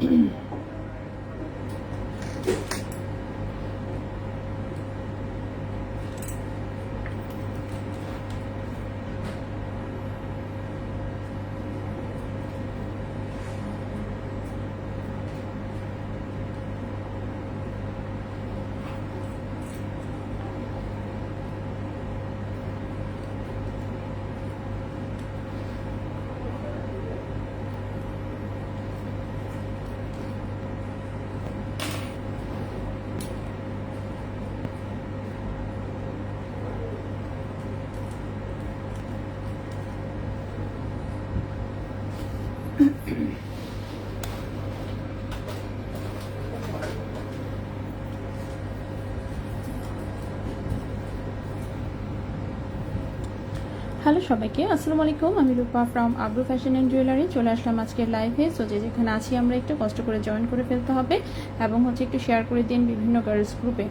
Hello সবাইকে, আসসালামু আলাইকুম। আমি রূপা from Abru fashion and jewellery চলে আসলাম আজকের লাইভে। সো যেখানে আছি আমরা একটু কষ্ট করে জয়েন করে ফেলতে হবে এবং একটু শেয়ার করে দিন বিভিন্ন গার্লস গ্রুপে।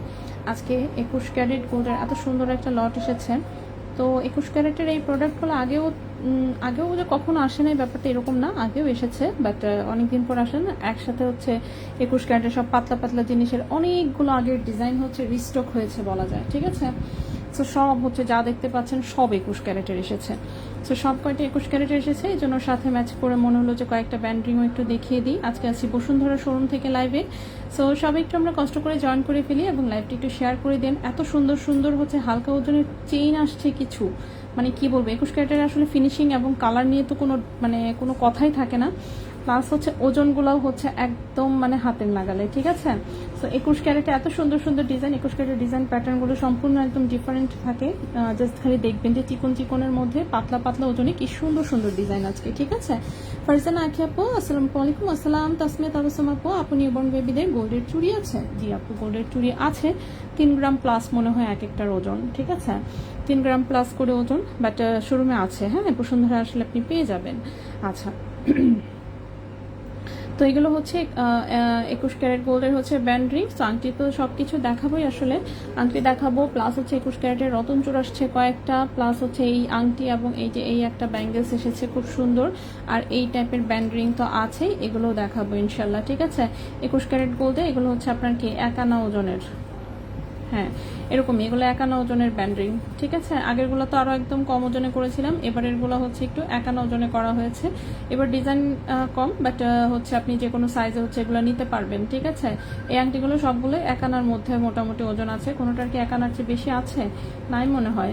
আজকে 21 ক্যারেট গোল্ডের এত সুন্দর একটা লট এসেছে। তো 21 ক্যারেটের এই প্রোডাক্টগুলো আগেও যে কখনো আসে নাই ব্যাপারটা এরকম না, আগেও এসেছে, বাট অনেকদিন পর আসে না। একসাথে 21 ক্যারেটের সব পাতলা পাতলা জিনিসের অনেকগুলো আগের ডিজাইন রিস্টক হয়েছে বলা যায়, ঠিক আছে। সো সব যা দেখতে পাচ্ছেন সব 21 ক্যারেটের এসেছে। সো সব কয়টা 21 ক্যারেটের এসেছে, এই জন্য সাথে ম্যাচ করে মনে হলো যে কয়েকটা ব্যান্ডরিংও একটু দেখিয়ে দিই। আজকে আছি বসুন্ধরা শোরুম থেকে লাইভে। সো সব একটু আমরা কষ্ট করে জয়েন করে ফেলি এবং লাইভটি একটু শেয়ার করে দেন। এত সুন্দর সুন্দর হালকা ওজনের চেইন আসছে কিছু, মানে কি বলবো, 21 ক্যারেটের আসলে ফিনিশিং এবং কালার নিয়ে তো কোনো কথাই থাকে না। প্লাস ওজনগুলোও একদম হাতের নাগালে, ঠিক আছে। সো 21 ক্যারেটে এত সুন্দর সুন্দর ডিজাইন, 21 ক্যারেটের ডিজাইন প্যাটার্নগুলো সম্পূর্ণ একদম ডিফারেন্ট থাকে। জাস্ট খালি দেখবেন যে চিকনের মধ্যে পাতলা পাতলা ওজনে কি সুন্দর সুন্দর ডিজাইন আজকে, ঠিক আছে। ফারজানা আখি আপু, আসসালামু আলাইকুম। আসসালাম। তাসমিয়া তাবাসসুম আপু, আপু নিউবর্ন বেবিদের গোল্ডের চুড়ি আছে? জি আপু, গোল্ডের চুড়ি আছে। 3 গ্রাম প্লাস মনে হয় এক একটার ওজন, ঠিক আছে। 3 গ্রাম প্লাস করে ওজন, বাট শোরুমে আছে। হ্যাঁ, বসুন্ধরা আসলে আপনি পেয়ে যাবেন। আচ্ছা, তো এগুলো 21 ক্যারেট গোল্ডের ব্যান্ড রিংস। আংটি তো সবকিছু দেখাবোই, আসলে আংটি দেখাবো, প্লাস 21 ক্যারেটের রতন চূড় আসছে কয়েকটা, প্লাস এই আংটি এবং এই একটা ব্যাঙ্গেলস এসেছে খুব সুন্দর, আর এই টাইপের ব্যান্ড রিং তো আছেই, এগুলো দেখাবো ইনশাল্লাহ, ঠিক আছে। 21 ক্যারেট গোল্ডে এগুলো আপনার কি 1 আনা ওজনের, হ্যাঁ এরকমই, এগুলো 1 আনা ওজনের ব্যান্ডরিং, ঠিক আছে। আগেরগুলো তো আরো একদম কম ওজনে করেছিলাম, এবারের গুলো একটু 1 আনা ওজনে করা হয়েছে। এবার ডিজাইন কম, বাট আপনি যে কোনো সাইজে এগুলো নিতে পারবেন, ঠিক আছে। এই আংটিগুলো সবগুলো 1 আনার মধ্যে মোটামুটি ওজন আছে, কোনোটার কি 1 আনার চেয়ে বেশি আছে? নাই মনে হয়,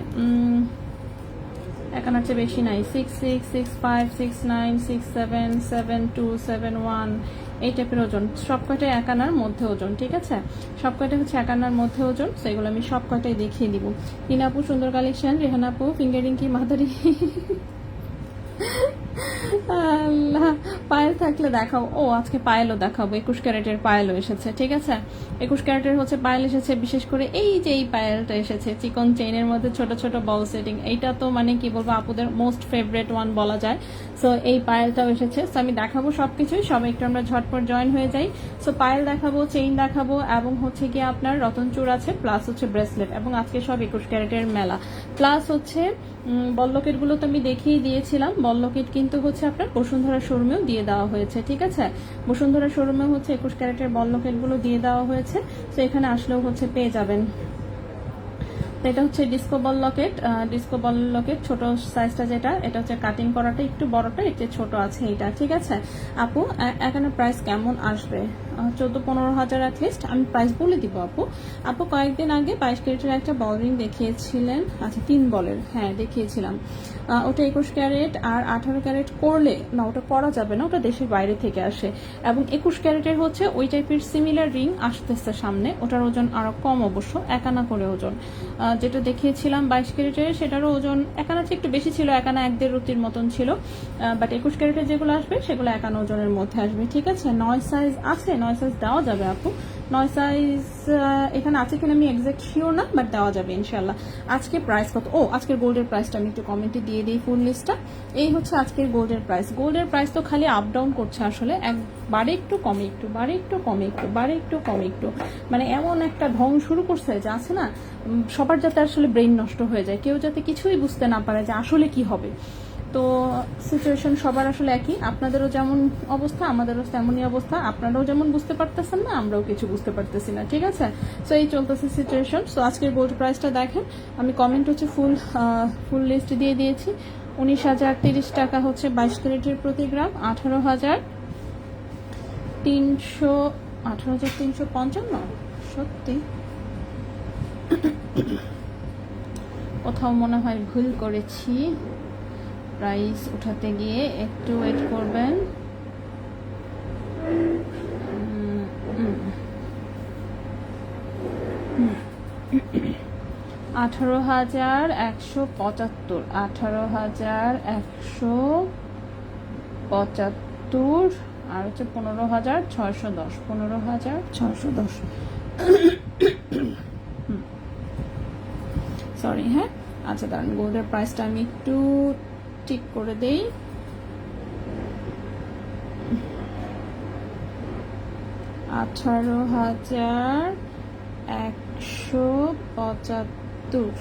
1 আনার চেয়ে বেশি নাই। 66, 65, 69, 67, 72, 71 এই টাইপের ওজন, সব কয়টাই 1 আনার মধ্যে ওজন, ঠিক আছে। সব কয়টা 1 আনার মধ্যে ওজন, সেগুলো আমি সব কয়টাই দেখিয়ে দিব। টিনা আপু সুন্দর কালেকশন, রেহানা আপু ফিঙ্গারিং কি মাদারি আল্লাহ, পায়েল থাকলে দেখাও। ও আজকে পায়েলও দেখাবো, 21 ক্যারেটের পায়েলও এসেছে, ঠিক আছে। 21 ক্যারেটের পায়েল এসেছে, বিশেষ করে এই যে এই পায়েলটা এসেছে চিকন চেইনের মধ্যে ছোট ছোট বল সেটিং, এইটা তো কি বলবো আপুদের মোস্ট ফেভারিট ওয়ান বলা যায়। সো এই পায়েলটাও এসেছে। সো আমি দেখাবো সবকিছুই, সবাই একটু আমরা ঝটপট জয়েন হয়ে যাই। সো পায়েল দেখাবো, চেইন দেখাবো, এবং গিয়ে আপনার রতন চূড় আছে, প্লাস ব্রেসলেট, এবং আজকে সব 21 ক্যারেটের মেলা। প্লাস বল্লকেট গুলো তো আমি দেখিয়ে দিয়েছিলাম, বল্লকেট কিন্তু আপনার বসুন্ধরা শোরুমেও দিয়ে দেওয়া হয়েছে, ঠিক আছে। বসুন্ধরা শোরুমেও 21 ক্যারেটের বল্লকেট গুলো দিয়ে দেওয়া হয়েছে। তো এখানে আসলেও পেয়ে যাবেন। এটা ডিস্কো বল লকেট ছোট সাইজটা, যেটা এটা কাটিং করাটা একটু বড়টা, একটু ছোট আছে এইটা, ঠিক আছে। আপু এখানে প্রাইস কেমন আসবে? 14-15 হাজার অ্যাটলিস্ট, আমি প্রাইস বলে দিব আপু। আপু কয়েকদিন আগে 22 ক্যারেটের একটা বল রিং দেখিয়েছিলেন, আচ্ছা 3 বলের, হ্যাঁ দেখিয়েছিলাম। ওটা 21 ক্যারেট আর 18 ক্যারেট করলে না, ওটা করা যাবে না, ওটা দেশের বাইরে থেকে আসে। এবং 21 ক্যারেটের ওই টাইপের সিমিলার রিং আসতেছে সামনে, ওটার ওজন আরো কম অবশ্য, 1 আনা করে ওজন। যেটা দেখিয়েছিলাম 22 ক্যারেটের, সেটারও ওজন 1 আনা চেয়ে একটু বেশি ছিল, 1 আনা 1.5 রুটির মতন ছিল। বাট 21 ক্যারেটের যেগুলো আসবে সেগুলো 1 আনা ওজনের মধ্যে আসবে, ঠিক আছে। 9 সাইজ আছে, 9 সাইজ দেওয়া যাবে আপু। 9 সাইজ এখানে আছে কিনা আমি এক্সাক্ট শিওর না, বাট দেওয়া যাবে ইনশাল্লাহ। আজকে প্রাইস কত? ও আজকের গোল্ডের প্রাইসটা আমি একটু কমেন্টে দিয়ে দিই ফুল লিস্টটা। এই আজকের গোল্ডের প্রাইস। গোল্ডের প্রাইস তো খালি আপ ডাউন করছে আসলে, বাড়ে একটু কমে একটু, বাড়ে একটু কমে একটু, বাড়ে একটু কমে একটু, মানে এমন একটা ঢং শুরু করছে যে আছে না, সবার যাতে আসলে ব্রেইন নষ্ট হয়ে যায়, কেউ যাতে কিছুই বুঝতে না পারে যে আসলে কি হবে। তো সিচুয়েশন সবার আসলে একই, আপনাদেরও যেমন অবস্থা আমাদেরও তেমনই অবস্থা, আপনারাও যেমন বুঝতে পারতেছেন না আমরাও কিছু বুঝতে পারতেছি না, ঠিক আছে। সো এই চলতেছে সিচুয়েশন। সো আজকের গোল্ড প্রাইসটা দেখেন, আমি কমেন্ট হচ্ছে ফুল লিস্ট দিয়ে দিয়েছি। 19,030 টাকা হচ্ছে 22 ক্যারেটের প্রতি গ্রাম, 18,355। সত্যি কোথাও মনে হয় ভুল করেছি, প্রাইস উঠাতে গিয়ে একটু ওয়েট করবেন। 18,175, 18,175 আর হচ্ছে 15,610, 15,610। সরি, হ্যাঁ আচ্ছা দাঁড়ান, গোল্ডের প্রাইসটা আমি একটু ঠিক করে দেই। 18,175।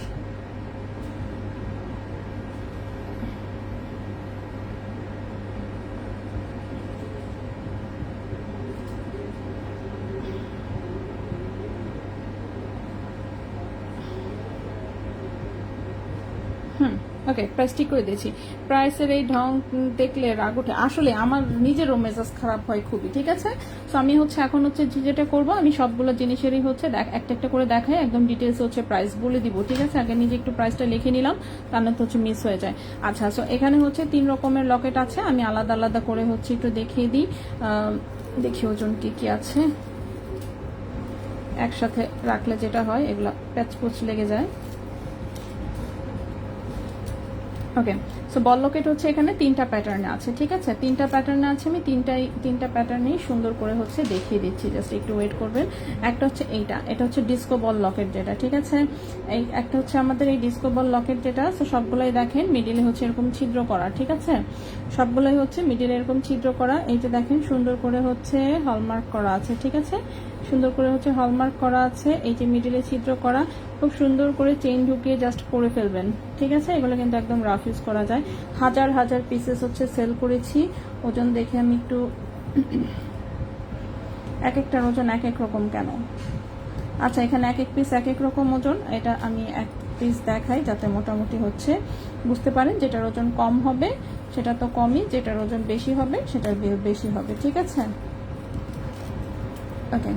ওকে, প্রাইস ঠিক করে দিয়েছি। প্রাইসের এই ঢং দেখলে রাগ ওঠে, আসলে আমার নিজেরও মেজাজ খারাপ হয় খুবই, ঠিক আছে। তো আমি হচ্ছে এখন হচ্ছে যেটা করবো, আমি সবগুলো জিনিসেরই হচ্ছে একটা একটা করে দেখাই, একদম ডিটেলস হচ্ছে প্রাইস বলে দিব, ঠিক আছে। আগে নিজে একটু প্রাইসটা লিখে নিলাম, তার তো হচ্ছে মিস হয়ে যায়। আচ্ছা, সো এখানে হচ্ছে 3 রকমের লকেট আছে, আমি আলাদা আলাদা করে হচ্ছে একটু দেখিয়ে দিই। দেখি ওজন কি আছে। একসাথে রাখলে যেটা হয়, এগুলো প্যাচপুচ লেগে যায়। ওকে, সো বল লকেট হচ্ছে এখানে 3টা প্যাটার্নে আছে, ঠিক আছে। 3টা প্যাটার্নে আছে, আমি তিনটা প্যাটার্নেই সুন্দর করে হচ্ছে দেখিয়ে দিচ্ছি, জাস্ট একটু ওয়েট করবেন। একটা হচ্ছে এটা হচ্ছে ডিস্কো বল লকেট যেটা, ঠিক আছে। এই একটা হচ্ছে আমাদের এই ডিস্কো বল লকেট যেটা, সো সবগুলোই দেখেন মিডিলে হচ্ছে এরকম ছিদ্র করা, ঠিক আছে। সবগুলোই হচ্ছে মিডিলে এরকম ছিদ্র করা, এই যে দেখেন সুন্দর করে হচ্ছে হলমার্ক করা আছে, ঠিক আছে। সুন্দর করে হচ্ছে হলমার্ক করা আছে, এই যে মিডিলে ছিদ্র করা, খুব সুন্দর করে চেইন ঢুকিয়ে জাস্ট পরে ফেলবেন, ঠিক আছে। এগুলো কিন্তু একদম রাফ ইউজ করা যায়। হাজার হাজার পিসেস হচ্ছে সেল করেছি। ওজন দেখে আমি একটু এক একটার ওজন এক এক রকম কেন? আচ্ছা, এখানে এক এক পিস এক এক রকম ওজন, এটা আমি এক পিস দেখাই যাতে মোটামুটি হচ্ছে বুঝতে পারেন। যেটার ওজন কম হবে সেটা তো কমই, যেটার ওজন বেশি হবে সেটার বেশি হবে, ঠিক আছে। ওকে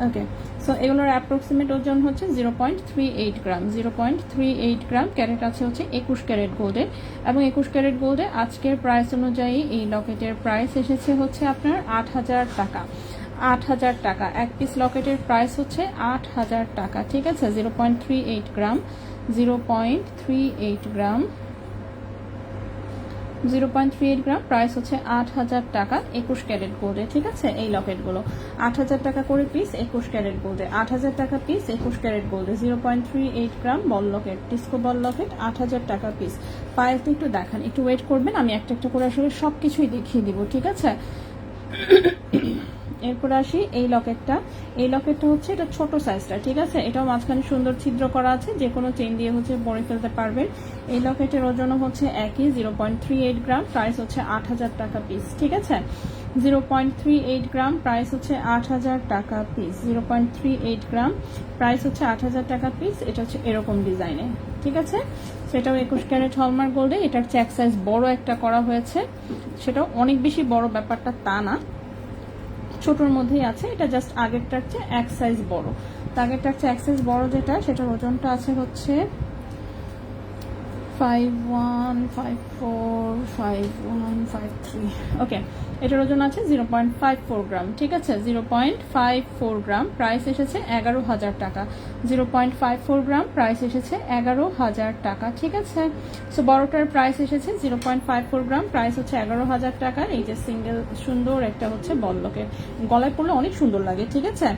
ওকে, সো এগুলোর অ্যাপ্রক্সিমেট ওজন হচ্ছে 0.38 গ্রাম, 0.38 গ্রাম। ক্যারেট আছে হচ্ছে 21 ক্যারেট গোল্ডে, এবং 21 ক্যারেট গোল্ডে আজকের প্রাইস অনুযায়ী এই লকেটের প্রাইস এসেছে হচ্ছে আপনার 8,000 টাকা। 8,000 টাকা এক পিস লকেটের প্রাইস হচ্ছে 8,000 টাকা, ঠিক আছে। 0.38 গ্রাম, 0.38 গ্রাম, 0.38 গ্রাম, প্রাইস হচ্ছে 8,000 টাকা 21 ক্যারেট গোল্ডে, ঠিক আছে। এই লকেটগুলো 8,000 টাকা করে পিস 21 ক্যারেট গোল্ডে, 8,000 টাকা পিস 21 ক্যারেট গোল্ডে। 0.38 গ্রাম বল লকেট, ডিস্কো বল লকেট, 8,000 টাকা পিস। পায়েলটা একটু দেখান, একটু ওয়েট করবেন, আমি একটা একটা করে আসলে সব কিছুই দেখিয়ে দিব, ঠিক আছে। এরপর আসি এই লকেটটা। এই লকেটটা হচ্ছে এটা ছোট সাইজটা, ঠিক আছে। এটাও মাঝখানে সুন্দর ছিদ্র করা আছে, যে কোনো চেইন দিয়ে হচ্ছে পরে ফেলতে পারবেন। এই লকেটের ওজনও হচ্ছে একই, 0.38 গ্রাম, প্রাইস হচ্ছে 8,000 টাকা পিস, ঠিক আছে। 0.38 গ্রাম, প্রাইস হচ্ছে 8,000 টাকা পিস। 0.38 গ্রাম, প্রাইস হচ্ছে 8,000 টাকা পিস। এটা হচ্ছে এরকম ডিজাইনে, ঠিক আছে। সেটাও 21 ক্যারেট হলমার্ক গোল্ডে। এটার চেক সাইজ বড় একটা করা হয়েছে, সেটাও অনেক বেশি বড় ব্যাপারটা তা না, ছোটোর মধ্যেই আছে। এটা জাস্ট আগেরটার চেয়ে এক সাইজ বড়। তো আগেরটার চেয়ে এক সাইজ বড় যেটা, সেটার ওজনটা আছে হচ্ছে 51545153। ওকে, এটার ওজন আছে 0.54 গ্রাম, ঠিক আছে। 0.54 গ্রাম, প্রাইস এসেছে 11,000 টাকা। 0.54 গ্রাম, প্রাইস এসেছে 11,000 টাকা, ঠিক আছে। সো বড়টার প্রাইস এসেছে 0.54 গ্রাম, প্রাইস হচ্ছে 11,000 টাকা। এই যে সিঙ্গেল সুন্দর একটা হচ্ছে বল লকেট, গলায় পরলে অনেক সুন্দর লাগে, ঠিক আছে।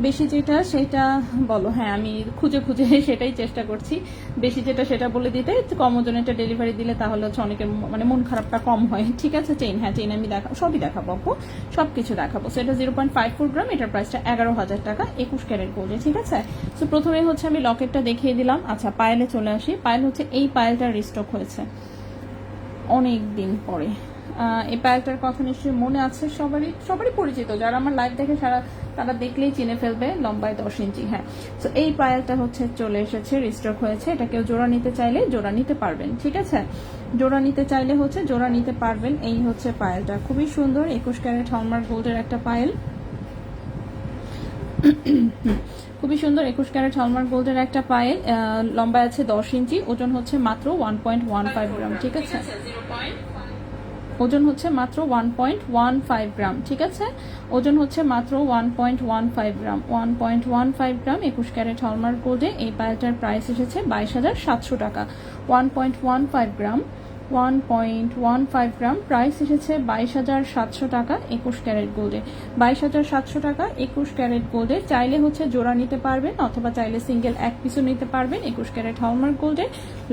বেশি যেটা সেটা বলো। হ্যাঁ, আমি খুঁজে খুঁজে সেটাই চেষ্টা করছি। বেশি যেটা সেটা বলে দিতে, কম ওজনেরটা ডেলিভারি দিলে তাহলে হচ্ছে অনেকের মানে মন খারাপটা কম হয়। ঠিক আছে, চেইন, হ্যাঁ চেইন আমি সবই দেখাবো আপু, সব কিছু দেখাবো। সো এটা 0.54 গ্রাম, এটার প্রাইসটা 11,000 টাকা, 21 ক্যারেট গোল্ডে। ঠিক আছে, সো প্রথমে হচ্ছে আমি লকেটটা দেখিয়ে দিলাম। আচ্ছা, পায়েলে চলে আসি। পায়েল হচ্ছে এই পায়েলটা রিস্টক হয়েছে অনেক দিন পরে। এই পায়েলটার কথা নিশ্চয়ই মনে আছে, সবারই সবারই পরিচিত, যারা আমার লাইভ দেখে তারা দেখলেই চিনে ফেলবে, লম্বায় 10 ইঞ্চি। হ্যাঁ, তো এই পায়েলটা হচ্ছে চলে এসেছে, রিস্টক হয়েছে। এটা কেউ জোড়া নিতে চাইলে জোড়া নিতে পারবেন। ঠিক আছে, জোড়া নিতে চাইলে হচ্ছে জোড়া নিতে পারবেন। এই হচ্ছে পায়েলটা, খুবই সুন্দর 21 ক্যারেট হলমার্ক গোল্ডের একটা পায়েল। খুবই সুন্দর 21 ক্যারেট হলমার্ক গোল্ডের একটা পায়েল। লম্বা আছে 10 ইঞ্চি, ওজন হচ্ছে মাত্র 1.15 গ্রাম। ঠিক আছে, ওজন হচ্ছে মাত্র 1.15 গ্রাম। ঠিক আছে, ওজন হচ্ছে মাত্র 1.15 গ্রাম, 1.15 গ্রাম 21 ক্যারেট হলমার্ক গোল্ডে। এই পায়েলটার প্রাইস এসেছে 22,700 টাকা। 1.15 গ্রাম, 1.15 গ্রাম, প্রাইস এসেছে 22,700 টাকা 21 ক্যারেট গোল্ডে। 22,700 টাকা 21 ক্যারেট গোল্ডে। চাইলে হচ্ছে জোড়া নিতে পারবেন, অথবা চাইলে সিঙ্গেল এক পিসও নিতে পারবেন। 21 ক্যারেট হলমার্ক গোল্ডে,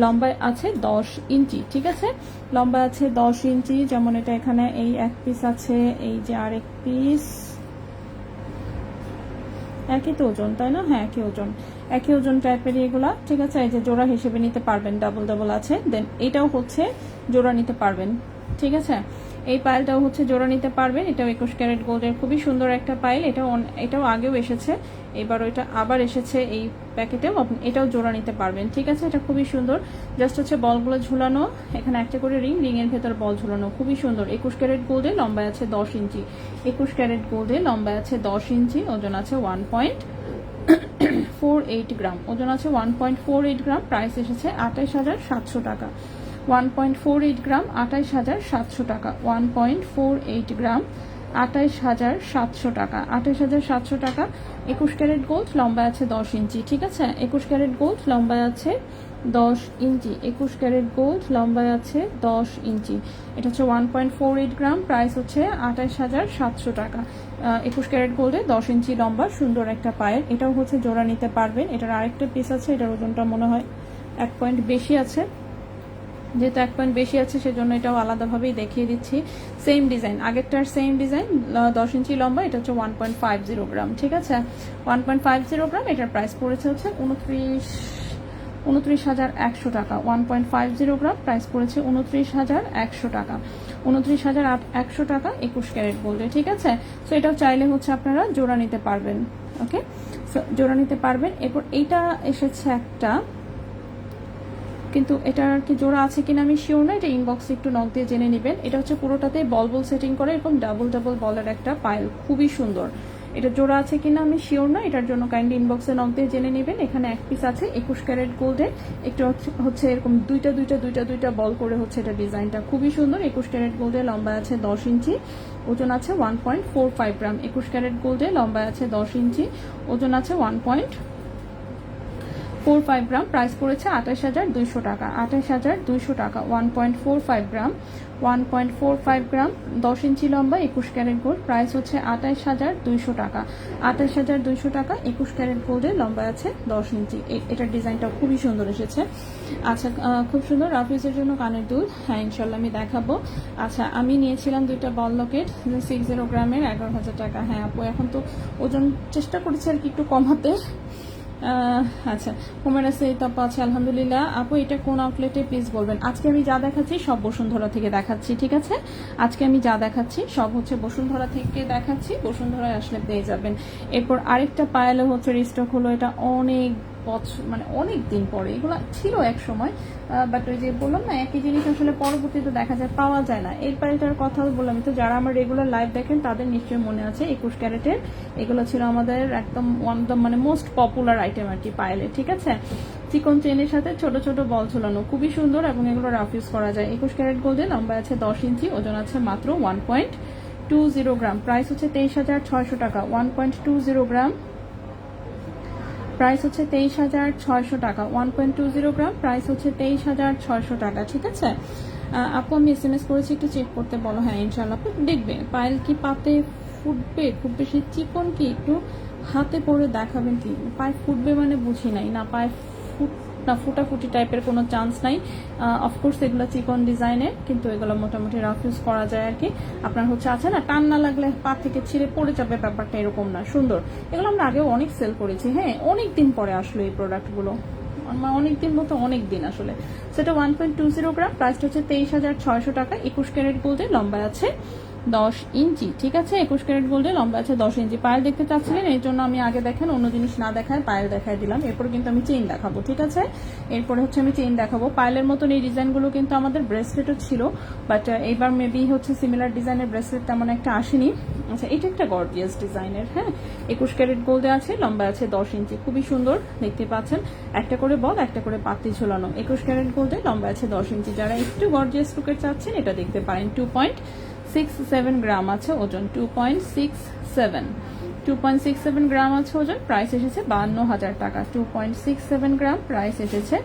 লম্বায় আছে 10 ইঞ্চি। ঠিক আছে, লম্বা আছে 10 ইঞ্চি। যেমন এটা এখানে এই এক পিস আছে, এই যে আরেক পিস, একই তো ওজন তাই না? হ্যাঁ, একই ওজন টাইপের এগুলা। ঠিক আছে, এই যে জোড়া হিসেবে নিতে পারবেন, ডাবল ডাবল আছে। দেন এটাও হচ্ছে জোড়া নিতে পারবেন। ঠিক আছে, এই পায়েলটাও হচ্ছে জোড়া নিতে পারবেন। এটাও 21 ক্যারেট গোল্ডের খুবই সুন্দর একটা পায়েল। এটাও আগেও এসেছে, এবার ওইটা আবার এসেছে এই প্যাকেটেও, আপনি এটাও জোড়া নিতে পারবেন। ঠিক আছে, এটা খুবই সুন্দর। জাস্ট হচ্ছে বলগুলো ঝুলানো, এখানে একটা করে রিং এর ভেতর বল ঝুলানো, খুবই সুন্দর। 21 ক্যারেট গোল্ডে, লম্বায় আছে 10 ইঞ্চি। 21 ক্যারেট গোল্ডে, লম্বায় আছে 10 ইঞ্চি, ওজন আছে 1.48 গ্রাম, ওজন আছে 1.48 গ্রাম। প্রাইস এসেছে 28,700 টাকা। 1.48 গ্রাম, 28,700 টাকা। 1.48 গ্রাম, 28,700 টাকা। 28,700 টাকা। 21 ক্যারেট গোল্ড, লম্বায় আছে 10 ইঞ্চি। ঠিক আছে, 21 ক্যারেট গোল্ড, লম্বায় আছে 10 ইঞ্চি। 21 ক্যারেট গোল্ড, লম্বায় আছে 10 ইঞ্চি। এটা হচ্ছে 1.48 গ্রাম, প্রাইস হচ্ছে 28,700 টাকা। 21 ক্যারেট গোল্ডে 10 ইঞ্চি লম্বা সুন্দর একটা পায়েল। এটাও হচ্ছে জোড়া নিতে পারবেন। এটার আরেকটা পিস আছে, এটার ওজনটা মনে হয় 1 পয়েন্ট বেশি আছে। যেহেতু 1 পয়েন্ট বেশি আছে সেজন্য এটাও আলাদাভাবেই দেখিয়ে দিচ্ছি। সেম ডিজাইন, আগেরটার সেম ডিজাইন, 10 ইঞ্চি লম্বা। এটা হচ্ছে 1.50 গ্রাম। ঠিক আছে, 1.50 গ্রাম। এটার প্রাইস পড়েছে হচ্ছে 29,100 টাকা। 1.50 গ্রাম, প্রাইস পড়েছে 29,100 টাকা। 29,100 টাকা 21 ক্যারেট গোল্ডে। ঠিক আছে, সো এটাও চাইলে হচ্ছে আপনারা জোড়া নিতে পারবেন। ওকে, সো জোড়া নিতে পারবেন। এরপর এইটা এসেছে একটা, কিন্তু এটা আর কি জোড়া আছে কিনা আমি শিওর না, এটা ইনবক্সে একটু নক দিয়ে জেনে নেবেন। এটা হচ্ছে পুরোটাতে বল সেটিং করে, এরকম ডাবল ডাবল বলের একটা পায়েল, খুবই সুন্দর। এটা জোড়া আছে কিনা আমি শিওর না, এটার জন্য কাইন্ডলি ইনবক্সে নক দিয়ে জেনে নেবেন। এখানে এক পিস আছে 21 ক্যারেট গোল্ডে, একটু হচ্ছে এরকম দুইটা বল করে হচ্ছে এটা ডিজাইনটা খুবই সুন্দর। 21 ক্যারেট গোল্ডে, লম্বা আছে 10 ইঞ্চি, ওজন আছে 1.45 গ্রাম। 21 ক্যারেট গোল্ডে, লম্বা আছে 10 ইঞ্চি, ওজন আছে 1.45 গ্রাম। প্রাইস পড়েছে 28,200 টাকা। 28,200 টাকা। 1.45 গ্রাম, 1.45 গ্রাম, 10 ইঞ্চি লম্বা, 21 ক্যারেট গোল্ড। প্রাইস হচ্ছে 28,200 টাকা। 28,200 টাকা 21 ক্যারেট গোল্ডে, লম্বা আছে 10 ইঞ্চি। এটার ডিজাইনটা খুবই সুন্দর এসেছে। আচ্ছা, খুব সুন্দর। রাফিজের জন্য কানের দুল, হ্যাঁ ইনশাল্লাহ আমি দেখাবো। আচ্ছা, আমি নিয়েছিলাম 2টা বল লকেট 60 গ্রামের, 11,000 টাকা। হ্যাঁ আপু, এখন তো ওজন চেষ্টা করেছি আর কি একটু কমাতে। আচ্ছা, হুমায়রা সৈয়দ আপু আছে, আলহামদুলিল্লাহ। আপু, এটা কোন আউটলেটে প্লিজ বলবেন। আজকে আমি যা দেখাচ্ছি সব বসুন্ধরা থেকে দেখাচ্ছি। ঠিক আছে, আজকে আমি যা দেখাচ্ছি সব হচ্ছে বসুন্ধরা থেকে দেখাচ্ছি, বসুন্ধরায় আসলে পেয়ে যাবেন। এরপর আরেকটা পায়েলও হচ্ছে রিস্টক হলো। এটা অনেক মানে অনেক দিন পরে, এগুলো ছিল এক সময়, বাট ওই যে বললাম না, একই জিনিস আসলে পরবর্তীতে দেখা যায়, পাওয়া যায় না। এই পায়েলটার কথা বললাম, তো যারা আমার রেগুলার লাইভ দেখেন তাদের নিশ্চয়ই মনে আছে 21 ক্যারেটের। এগুলো ছিল আমাদের একদম ওয়ান অফ দ্য মানে মোস্ট পপুলার আইটেম আর কি পায়েলে। ঠিক আছে, চিকন চেনের সাথে ছোট ছোট বল ঝুলানো, খুবই সুন্দর, এবং এগুলো রাফ ইউজ করা যায়। 21 ক্যারেট গোল্ডে, লম্বা আছে 10 ইঞ্চি, ওজন আছে মাত্র 1.20 গ্রাম। প্রাইস হচ্ছে 23,600 টাকা। 1.20 গ্রাম, প্রাইস হচ্ছে 23,600 টাকা। 1.20 গ্রাম, প্রাইস হচ্ছে 23,600 টাকা। ঠিক আছে আপু, আমি SMS করেছি, একটু চেক করতে বলো। হ্যাঁ ইনশাল্লাহ আপু দেখবে। পায়েল কি পাতে ফুটবে? খুব বেশি চিকন কি একটু হাতে পরে দেখাবেন কি, পায়ে ফুটবে মানে বুঝি নাই, না পায়ে না ফুটাফুটি টাইপের কোনো চান্স নাই। অফকোর্স এগুলো চিকন ডিজাইনের, কিন্তু এগুলো মোটামুটি রাফ ইউজ করা যায় আর কি। আপনার হচ্ছে আছে না, টান না লাগলে পা থেকে ছিঁড়ে পড়ে যাবে, ব্যাপারটা এরকম না, সুন্দর। এগুলো আমরা আগেও অনেক সেল করেছি, হ্যাঁ অনেক দিন পরে আসলো এই প্রোডাক্টগুলো, অনেক দিন বলতে অনেক দিন আসলে। সেটা 1.20 গ্রাম, প্রাইসটা হচ্ছে 23,600 টাকা। 21 ক্যারেট গোল্ডে, লম্বা আছে 10 ইঞ্চি, ঠিক আছে। 21 ক্যারেট গোল্ডে লম্বা আছে 10 ইঞ্চি। পায়েল দেখতে চাচ্ছিলেন, এই জন্য আমি আগে দেখেন অন্য জিনিস না দেখায় পায়েল দেখায় দিলাম। এরপরে কিন্তু আমি চেইন দেখাবো, ঠিক আছে। এরপরে হচ্ছে আমি চেইন দেখাবো। পায়েলের মতন এই ডিজাইনগুলো কিন্তু আমাদের ব্রেসলেটও ছিল, বাট এইবার মেবি হচ্ছে সিমিলার ডিজাইনের ব্রেসলেট তেমন একটা আসেনি। আচ্ছা, এটা একটা গর্জিয়াস ডিজাইনের, হ্যাঁ 21 ক্যারেট গোল্ডে আছে, লম্বা আছে 10 ইঞ্চি, খুবই সুন্দর দেখতে পাচ্ছেন। একটা করে বল, একটা করে পাতি ঝোলানো। 21 ক্যারেট গোল্ডে লম্বা আছে 10 ইঞ্চি। যারা একটু গর্জিয়াস লুকের চাচ্ছেন এটা দেখতে পারেন। 2.67 গ্রাম আছে ওজন, 2.67 গ্রাম আছে ওজন। প্রাইস এসেছে 52,000 টাকা। 2.67 গ্রাম, প্রাইস এসেছে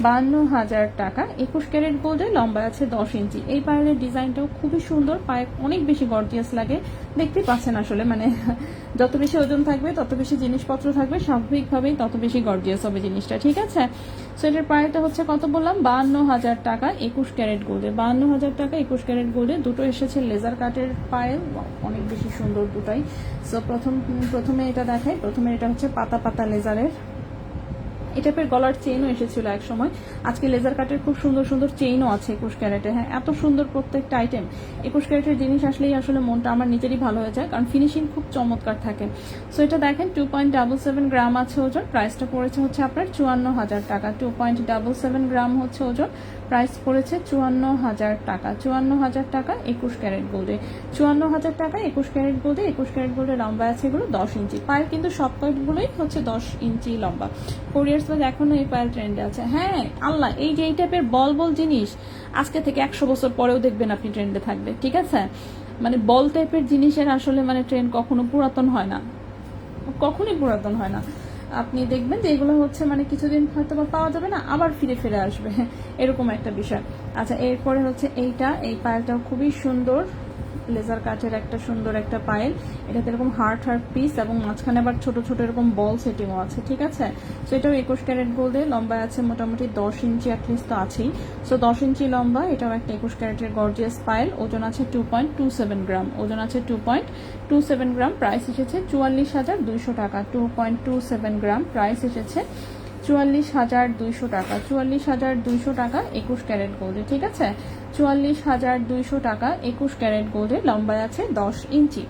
52,000 টাকা। 21 ক্যারেট গোল্ডে, লম্বা আছে 10 ইঞ্চি। এই পায়ের ডিজাইনটাও খুবই সুন্দর, পায়ে অনেক বেশি গর্জিয়াস লাগে, দেখতে পাচ্ছেন আসলে। মানে যত বেশি ওজন থাকবে তত বেশি জিনিসপত্র থাকবে, স্বাভাবিকভাবেই তত বেশি গর্জিয়াস হবে জিনিসটা, ঠিক আছে। সো এটার প্রাইসটা হচ্ছে কত বললাম, 52,000 টাকা। 21 ক্যারেট গোল্ডে 52,000 টাকা। 21 ক্যারেট গোল্ডে দুটো এসেছে লেজার কাটের পায়েল, অনেক বেশি সুন্দর দুটাই। সো প্রথমে এটা দেখাই। প্রথমে এটা হচ্ছে পাতা পাতা লেজারের, এই টাইপের গলার চেইনও এসেছিল এক সময়। আজকে লেজার কাটের খুব সুন্দর সুন্দর চেইনও আছে 21 ক্যারেটে, হ্যাঁ এত সুন্দর প্রত্যেকটা আইটেম। 21 ক্যারেটের জিনিস আসলেই আসলে মনটা আমার নিজেরই ভালো হয়ে যায়, কারণ ফিনিশিং খুব চমৎকার থাকে। সো এটা দেখেন 2.77 গ্রাম আছে ওজন। প্রাইসটা পড়েছে হচ্ছে আপনার 54,000 টাকা। 2.77 গ্রাম হচ্ছে ওজন, প্রাইস পড়েছে 54,000 টাকা। 54,000 টাকা 21 ক্যারেট গোল্ডে। 54,000 টাকা 21 ক্যারেট গোল্ডে। 21 ক্যারেট গোল্ডে লম্বা আছে এগুলো 10 ইঞ্চি। পায়ের কিন্তু সব কয়েকগুলোই হচ্ছে 10 ইঞ্চি লম্বা। কোরিয়ার এখনো এই পায়েল ট্রেন্ডে আছে, হ্যাঁ আল্লাহ, এই যে এই টাইপের বল বল জিনিস আজকে থেকে 100 বছর পরেও দেখবেন আপনি ট্রেন্ডে থাকবে, ঠিক আছে। মানে বল টাইপের জিনিসের আসলে মানে ট্রেন্ড কখনো পুরাতন হয় না, কখনোই পুরাতন হয় না। আপনি দেখবেন যে এগুলো হচ্ছে মানে কিছুদিন হয়তো বা পাওয়া যাবে না, আবার ফিরে ফিরে আসবে, এরকম একটা বিষয়। আচ্ছা, এরপরে হচ্ছে এইটা, এই পায়েলটাও খুবই সুন্দর, লেজার কাঠের একটা সুন্দর একটা পায়েল। এটাতে এরকম হার্ট পিস এবং মাঝখানে আবার ছোট ছোট এরকম বল সেটিংও আছে, ঠিক আছে। সো এটাও 21 ক্যারেট গোল্ডে, লম্বা আছে মোটামুটি 10 ইঞ্চি অ্যাটলিস্ট তো আছেই। সো 10 ইঞ্চি লম্বা, এটাও একটা 21 ক্যারেটের গর্জিয়াস পায়েল। ওজন আছে 2.27 গ্রাম, ওজন আছে 2.27 গ্রাম। প্রাইস এসেছে 44,200 টাকা। 2.27 গ্রাম, প্রাইস এসেছে 44,200 টাকা। 44,200 টাকা 21 ক্যারেট গোল্ডে, ঠিক আছে। 44,200 টাকা 21 ক্যারেট গোল্ডে, লম্বায় আছে 10 ইঞ্চি।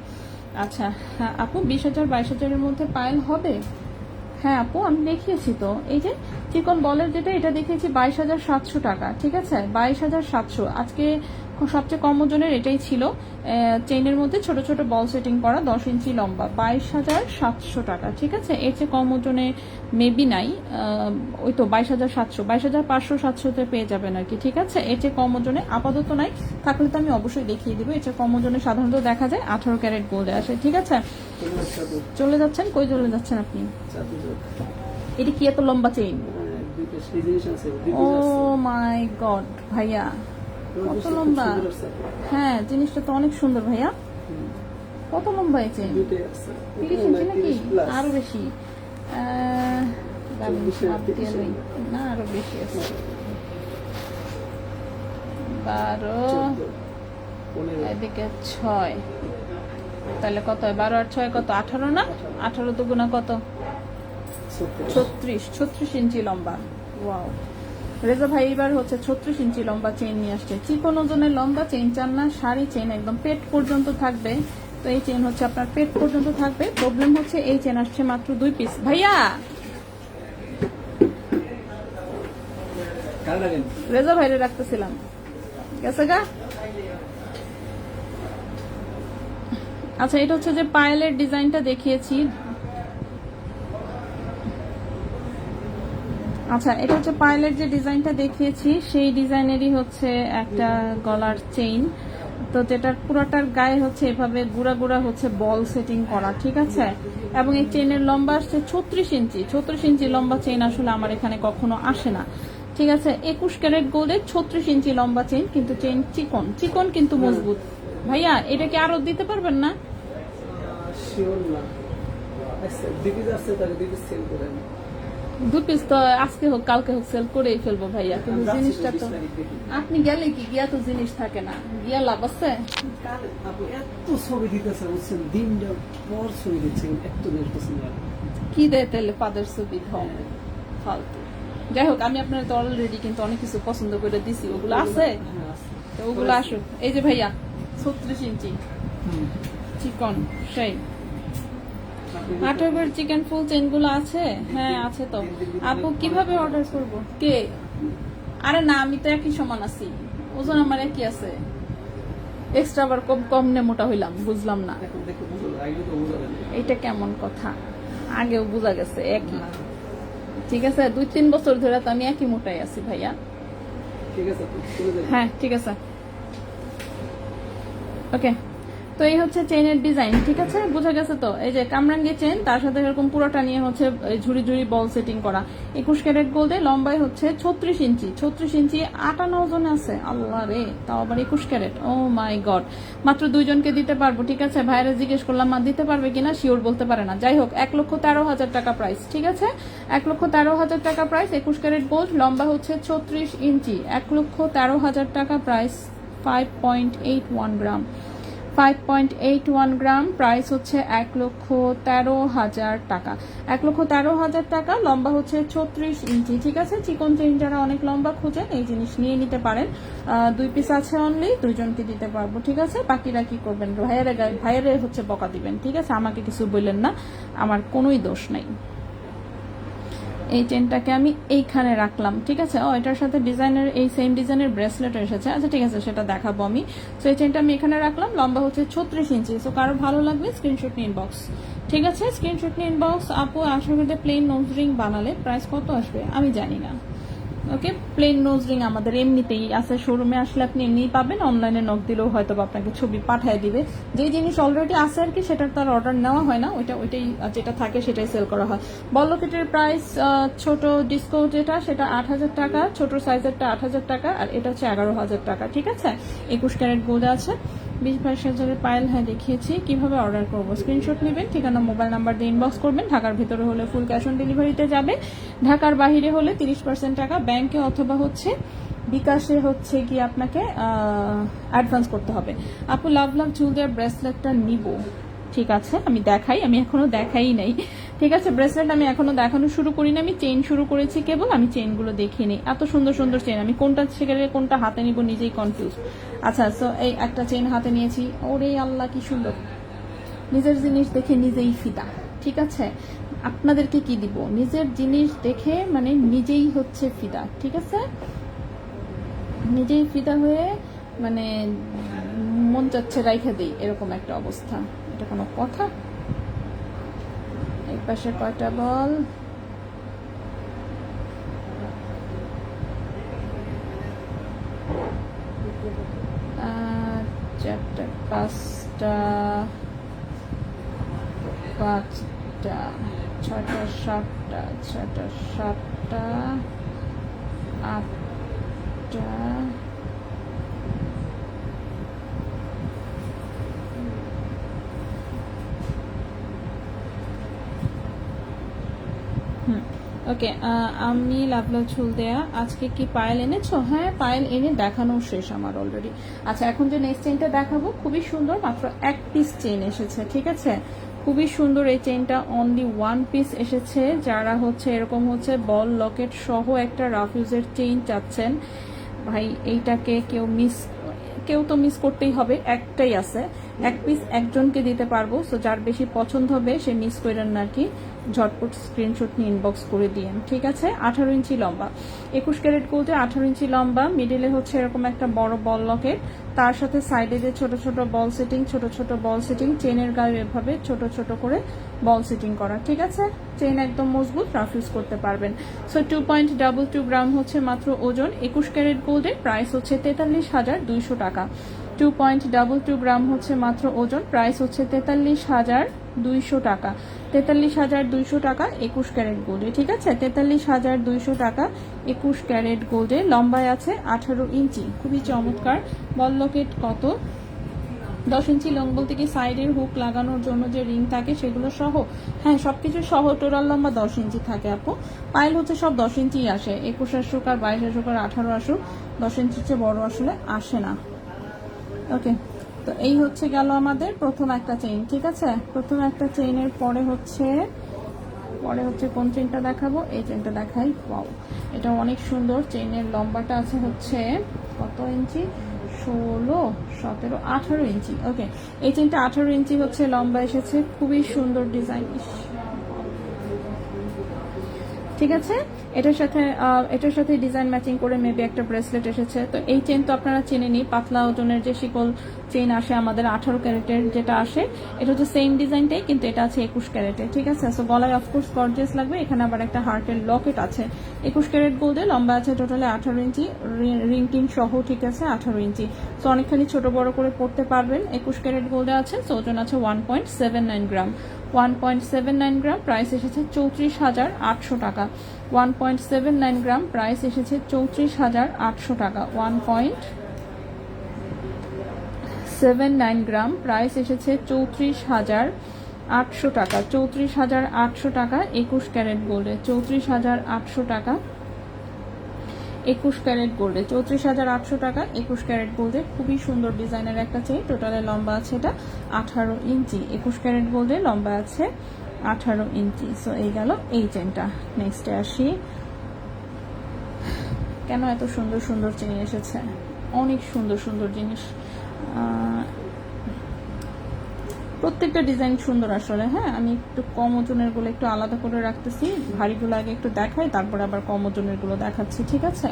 আচ্ছা হ্যাঁ আপু, 20,000 22,000 মধ্যে পায়েল হবে? হ্যাঁ আপু, আমি দেখিয়েছি তো, এই যে চিকন বলের যেটা, এটা দেখিয়েছি 22,700 টাকা, ঠিক আছে। 22,700 আজকে সবচেয়ে কম ওজনের এটাই ছিল, চেইনের মধ্যে ছোট ছোট বল সেটিং করা, 10 ইঞ্চি লম্বা, 22,700 টাকা, ঠিক আছে। এর চেয়ে কম ওজনে মেবি নাই, ওই তো 22,700, 22,500 700-তে পেয়ে যাবেন আর কি, ঠিক আছে। এর চেয়ে কম ওজনে আপাতত নাই, থাকলে তো আমি অবশ্যই দেখিয়ে দিব। এর চেয়ে কম ওজনে সাধারণত দেখা যায় 18 ক্যারেট গোল্ডে আসে, ঠিক আছে। চলে যাচ্ছেন, কই চলে যাচ্ছেন আপনি? এটা কি এত লম্বা চেইন? ও মাই গড ভাইয়া, কত লম্বা! হ্যাঁ জিনিসটা তো অনেক সুন্দর ভাইয়া। কত লম্বা এই চেইন? 30 ইঞ্চি নাকি আরো বেশি? না আরো বেশি আছে, 12 এদিকে 6, তাহলে কত হয়? 12 আর 6 কত? 18 না? 18 তো গুণা কত? 36 ইঞ্চি লম্বা। ওয়াও, রেজা ভাই এবার হচ্ছে 36 ইঞ্চি লম্বা চেইন নিয়ে আসছে। চিকন ওজনের লম্বা চেইন চান না, শাড়ি চেইন একদম পেট পর্যন্ত থাকবে, তো এই চেইন হচ্ছে আপনার পেট পর্যন্ত থাকবে। প্রবলেম হচ্ছে এই চেইন আসছে মাত্র 2 পিস। ভাইয়া রেজা ভাইরে রাখতেছিলাম, গেছে গা। আচ্ছা, এটা হচ্ছে যে পায়েলের ডিজাইনটা দেখিয়েছি। আচ্ছা, এটা হচ্ছে পায়েলের যে ডিজাইনটা দেখিয়েছি সেই ডিজাইনেরই হচ্ছে একটা গলার চেইন, তো যেটার পুরোটার গায়ে হচ্ছে এভাবে গুড়া গুড়া হচ্ছে বল সেটিং করা, ঠিক আছে। এবং এই চেইনের লম্বা আসছে 36 ইঞ্চি। 36 ইঞ্চি লম্বা চেইন আসলে আমার এখানে কখনো আসে না, ঠিক আছে। 21 ক্যারেট গোল্ডে 36 ইঞ্চি লম্বা চেইন, কিন্তু চেইন চিকন চিকন কিন্তু মজবুত। ভাইয়া এটা কি আরো দিতে পারবেন না? আচ্ছা 2 পিস আসছে তাহলে 2 পিস সেল করেন। 2 পিস তো আজকে হোক কালকে হোক সেল করেই ফেলবো ভাইয়া, কিন্তু জিনিসটা তো আপনি গেলে কি গিয়া তো জিনিস থাকে না, গিয়া লাভ আছে? কাল আপনি এত ছবি দিতেছেন বুঝছেন, দিনটা পর ছবি দিচ্ছেন, এত দেখতেছেন না। কি দেয় তাহলে ফাদার ছবি ধম ফালতু। যাই হোক, আমি আপনার তো অলরেডি কিন্তু অনেক কিছু পছন্দ করে দিছি, ওগুলো আছে হ্যাঁ আছে। তো ওগুলো আসুক। এই যে ভাইয়া 36 ইঞ্চি চিকন সেই আঠারোবার চিকেন ফুল চেন গুলো আছে। হ্যাঁ আছে তো। আপু কিভাবে অর্ডার করব? কে? আরে না, আমি তো একই সমান আছি, ওজন আমার একই আছে, এক্সট্রা আবার কম কম নে মোটা হইলাম, বুঝলাম না দেখুন দেখুন বুঝো আইডি তো বুঝাবেন। এইটা কেমন কথা? আগেও বোঝা গেছে একই। ঠিক আছে, 2-3 বছর ধরে তো আমি একই মোটাই আছি ভাইয়া। ঠিক আছে আপু, চলে যাবেন। হ্যাঁ ঠিক আছে, ওকে। তো এই হচ্ছে চেইনের ডিজাইন, ঠিক আছে, বোঝা গেছে তো। এই যে কামরাঙ্গি চেন, তার সাথে এরকম পুরোটা নিয়ে হচ্ছে ঝুড়ি ঝুড়ি বল সেটিং করা। 21 ক্যারেট গোল্ডে লম্বায় হচ্ছে 36 ইঞ্চি, 36 ইঞ্চি 58 ওজনে আছে। আল্লাহ রে, তাও আবার 21 ক্যারেট, ও মাই গড। মাত্র 2 জনকে দিতে পারবো, ঠিক আছে। ভাইরা জিজ্ঞেস করলাম মা দিতে পারবে কিনা, শিওর বলতে পারে না। যাই হোক, 1,13,000 টাকা প্রাইস, ঠিক আছে। 1,13,000 টাকা প্রাইস, 21 ক্যারেট গোল্ড, লম্বা হচ্ছে 36 ইঞ্চি, 1,13,000 টাকা প্রাইস, 5.81 গ্রাম, 5.81 গ্রাম, প্রাইস হচ্ছে 1,13,000 টাকা, 1,13,000 টাকা। লম্বা হচ্ছে 36 ইঞ্চি, ঠিক আছে। চিকন চেইন যারা অনেক লম্বা খোঁজেন এই জিনিস নিয়ে নিতে পারেন। 2 পিস আছে অনলি, 2 জনকে দিতে পারবো, ঠিক আছে। বাকিরা কি করবেন, ভাইয়ারে হচ্ছে বকা দিবেন, ঠিক আছে। আমাকে কিছু বললেন না, আমার কোনোই দোষ নাই। এই চেনটাকে আমি এইখানে রাখলাম, ঠিক আছে। ও, এটার সাথে ডিজাইনের এই সেম ডিজাইনের ব্রেসলেট এসেছে, আচ্ছা ঠিক আছে, সেটা দেখাবো আমি। তো এই চেনটা আমি এখানে রাখলাম, লম্বা হচ্ছে 36 ইঞ্চি। সো কারো ভালো লাগবে স্ক্রিনশট নিয়ে ইনবক্স, ঠিক আছে, স্ক্রিনশট নিয়ে ইনবক্স। আপু আশা করি প্লেন নোজ রিং বানালে প্রাইস কত আসবে আমি জানি না। ওকে, প্লেন নোজ রিং আমাদের এমনিতেই আছে, শোরুমে আসলে আপনি এমনিই পাবেন, অনলাইনে নক দিলেও হয়তো আপনাকে ছবি পাঠিয়ে দিবে। যে জিনিস অলরেডি আছে আর কি, সেটার তার অর্ডার নেওয়া হয় না, ওইটাই যেটা থাকে সেটাই সেল করা হয়। বল লকেটের প্রাইস ছোট ডিস্কো যেটা, সেটা 8,000 টাকা, ছোট সাইজেরটা 8,000 টাকা, আর এটা হচ্ছে 11,000 টাকা, ঠিক আছে। 21 ক্যারেট গোল্ড আছে। 20-22 পায়েল, হ্যাঁ দেখিয়েছি। কিভাবে অর্ডার করব, স্ক্রিনশট নেবেন, ঠিকানা মোবাইল নাম্বার দিয়ে ইনবক্স করবেন। ঢাকার ভিতরে হলে ফুল ক্যাশ অন ডেলিভারিতে যাবে, ঢাকার বাইরে হলে 30% টাকা ব্যাংকে অথবা হচ্ছে বিকাশে হচ্ছে কি আপনাকে অ্যাডভান্স করতে হবে। আপু লাভ ঝুল দেওয়ার ব্রেসলেটটা নিব, ঠিক আছে, আমি দেখাই, আমি এখনো দেখাই নাই, ঠিক আছে। ব্রেসলেট আমি এখনো দেখানো শুরু করি না, আমি চেইন শুরু করেছি কেবল, আমি চেইনগুলো দেখিনি। এত সুন্দর সুন্দর চেইন, আমি কোনটা সেখানে কোনটা হাতে নিব নিজেই কনফিউজ। আচ্ছা, সো এই একটা চেইন হাতে নিয়েছি, ওরে আল্লাহ কি সুন্দর, নিজের জিনিস দেখে নিজেই ফিদা, ঠিক আছে। আপনাদেরকে কি দিব, নিজের জিনিস দেখে মানে নিজেই হচ্ছে ফিদা, ঠিক আছে। নিজেই ফিদা হয়ে মানে মন চাচ্ছে রাইখা দেই, এরকম একটা অবস্থা। এটা কোনো কথা? এই পাশে কয়টা বল, চারটা, 5টা, 5টা, 6টা, 7টা, 6টা, 7টা, 8টা, ওকে। আমি লাভলা ঝুল দেয়া, আজকে কি পায়েল এনেছো? হ্যাঁ পায়েল এনে দেখানো শেষ আমার অলরেডি। আচ্ছা, এখন যে নেক্সট চেইনটা দেখাবো খুবই সুন্দর, মাত্র 1 পিস চেইন এসেছে, ঠিক আছে। খুবই সুন্দর এই চেইনটা, অনলি 1 পিস এসেছে। যারা হচ্ছে এরকম হচ্ছে বল লকেট সহ একটা রাফিউজের চেইন চাচ্ছেন, ভাই এইটাকে কেউ তো মিস করতেই হবে, একটাই আছে, 1 পিস একজনকে দিতে পারবো। সো যার বেশি পছন্দ হবে সে মিস করেন না কি, ঝটপট স্ক্রিনশট নিয়ে ইনবক্স করে দিয়েন, ঠিক আছে। 18 ইঞ্চি লম্বা, 21 ক্যারেট গোল্ডে 18 ইঞ্চি লম্বা, মিডিলে হচ্ছে এরকম একটা বড় বল লকেট, তার সাথে সাইডে যে ছোট ছোট বল সেটিং, ছোট ছোট বল সেটিং, চেনের গায়ে এভাবে ছোট ছোট করে বল সেটিং করা, ঠিক আছে। চেন একদম মজবুত, রাফ ইউজ করতে পারবেন। সো 2.22 গ্রাম হচ্ছে মাত্র ওজন। 21 ক্যারেট গোল্ডের প্রাইস হচ্ছে 43,200 টাকা। 2.22 গ্রাম হচ্ছে মাত্র ওজন, প্রাইস হচ্ছে 43,200 টাকা। 43,200 টাকা 21 ক্যারেট গোল্ডে, ঠিক আছে। 43,200 টাকা 21 ক্যারেট গোল্ডে, লম্বায় আছে 18 ইঞ্চি, খুবই চমৎকার। বল লকেট কত? 10 ইঞ্চি লং বলতে কি সাইডের হুক লাগানোর জন্য যে রিং থাকে সেগুলো সহ? হ্যাঁ, সবকিছু সহ টোটাল লম্বা 10 ইঞ্চি থাকে আপু। পায়েল হচ্ছে সব 10 ইঞ্চি আসে, 21 আসুক আর 22 আসুক আর 18 আসুক, 10 ইঞ্চির চেয়ে বড় আসলে আসে না। ওকে, তো এই হচ্ছে গেল আমাদের প্রথম একটা চেইন। ঠিক আছে, প্রথম একটা চেইনের পরে হচ্ছে কোন চেইনটা দেখাবো? এই চেইনটা দেখাই। ওয়াও, এটা অনেক সুন্দর। চেইনের লম্বাটা আছে হচ্ছে কত ইঞ্চি? 16, 17, 18 ইঞ্চি। ওকে, এই চেইনটা 18 ইঞ্চি হচ্ছে লম্বা এসেছে, খুবই সুন্দর ডিজাইন। ঠিক আছে, এটার সাথে ডিজাইন ম্যাচিং করে মেবি একটা ব্রেসলেট এসেছে। তো এই চেইন তো আপনারা চেনেনি, পাতলা ওজনের যে শিকল চেইন আসে আমাদের 18 ক্যারেটের যেটা আসে, এটা হচ্ছে সেম ডিজাইনটাই, কিন্তু এটা আছে 21 ক্যারেটের। ঠিক আছে, সো গলায় অফকোর্স গর্জিয়াস লাগবে। এখানে আবার একটা হার্টের লকেট আছে। 21 ক্যারেট গোল্ডে লম্বা আছে টোটালে 18 ইঞ্চি, রিং টিং সহ। ঠিক আছে, 18 ইঞ্চি, সো অনেকখানি ছোট বড় করে পড়তে পারবেন। 21 ক্যারেট গোল্ডে আছে, সো ওজন আছে 1.79 গ্রাম। 1.79 গ্রাম, প্রাইস এসেছে 34,800 টাকা। 1.79 গ্রাম, প্রাইস এসেছে 34,800 টাকা। 1.79 গ্রাম, প্রাইস এসেছে 34,800 টাকা। 34,800 টাকা 21 ক্যারেট গোল্ডে। 34,800 টাকা 21 ক্যারেট গোল্ডে। 34,800 টাকা 21 ক্যারেট গোল্ডে। খুবই সুন্দর ডিজাইনের একটা চেইন। টোটালে লম্বা আছে এটা 18 ইঞ্চি। 21 ক্যারেট গোল্ডে লম্বা আছে 18 ইঞ্চি। সো এই গেল এই চেইনটা। নেক্সটে আসি। কেন এত সুন্দর সুন্দর চেইন এসেছে? অনেক সুন্দর সুন্দর জিনিস, প্রত্যেকটা ডিজাইন সুন্দর আসলে। হ্যাঁ, আমি একটু কম ওজনের গুলো একটু আলাদা করে রাখতেছি, ভারীগুলো আগে একটু দেখাই, তারপরে আবার কম ওজনের গুলো দেখাচ্ছি। ঠিক আছে,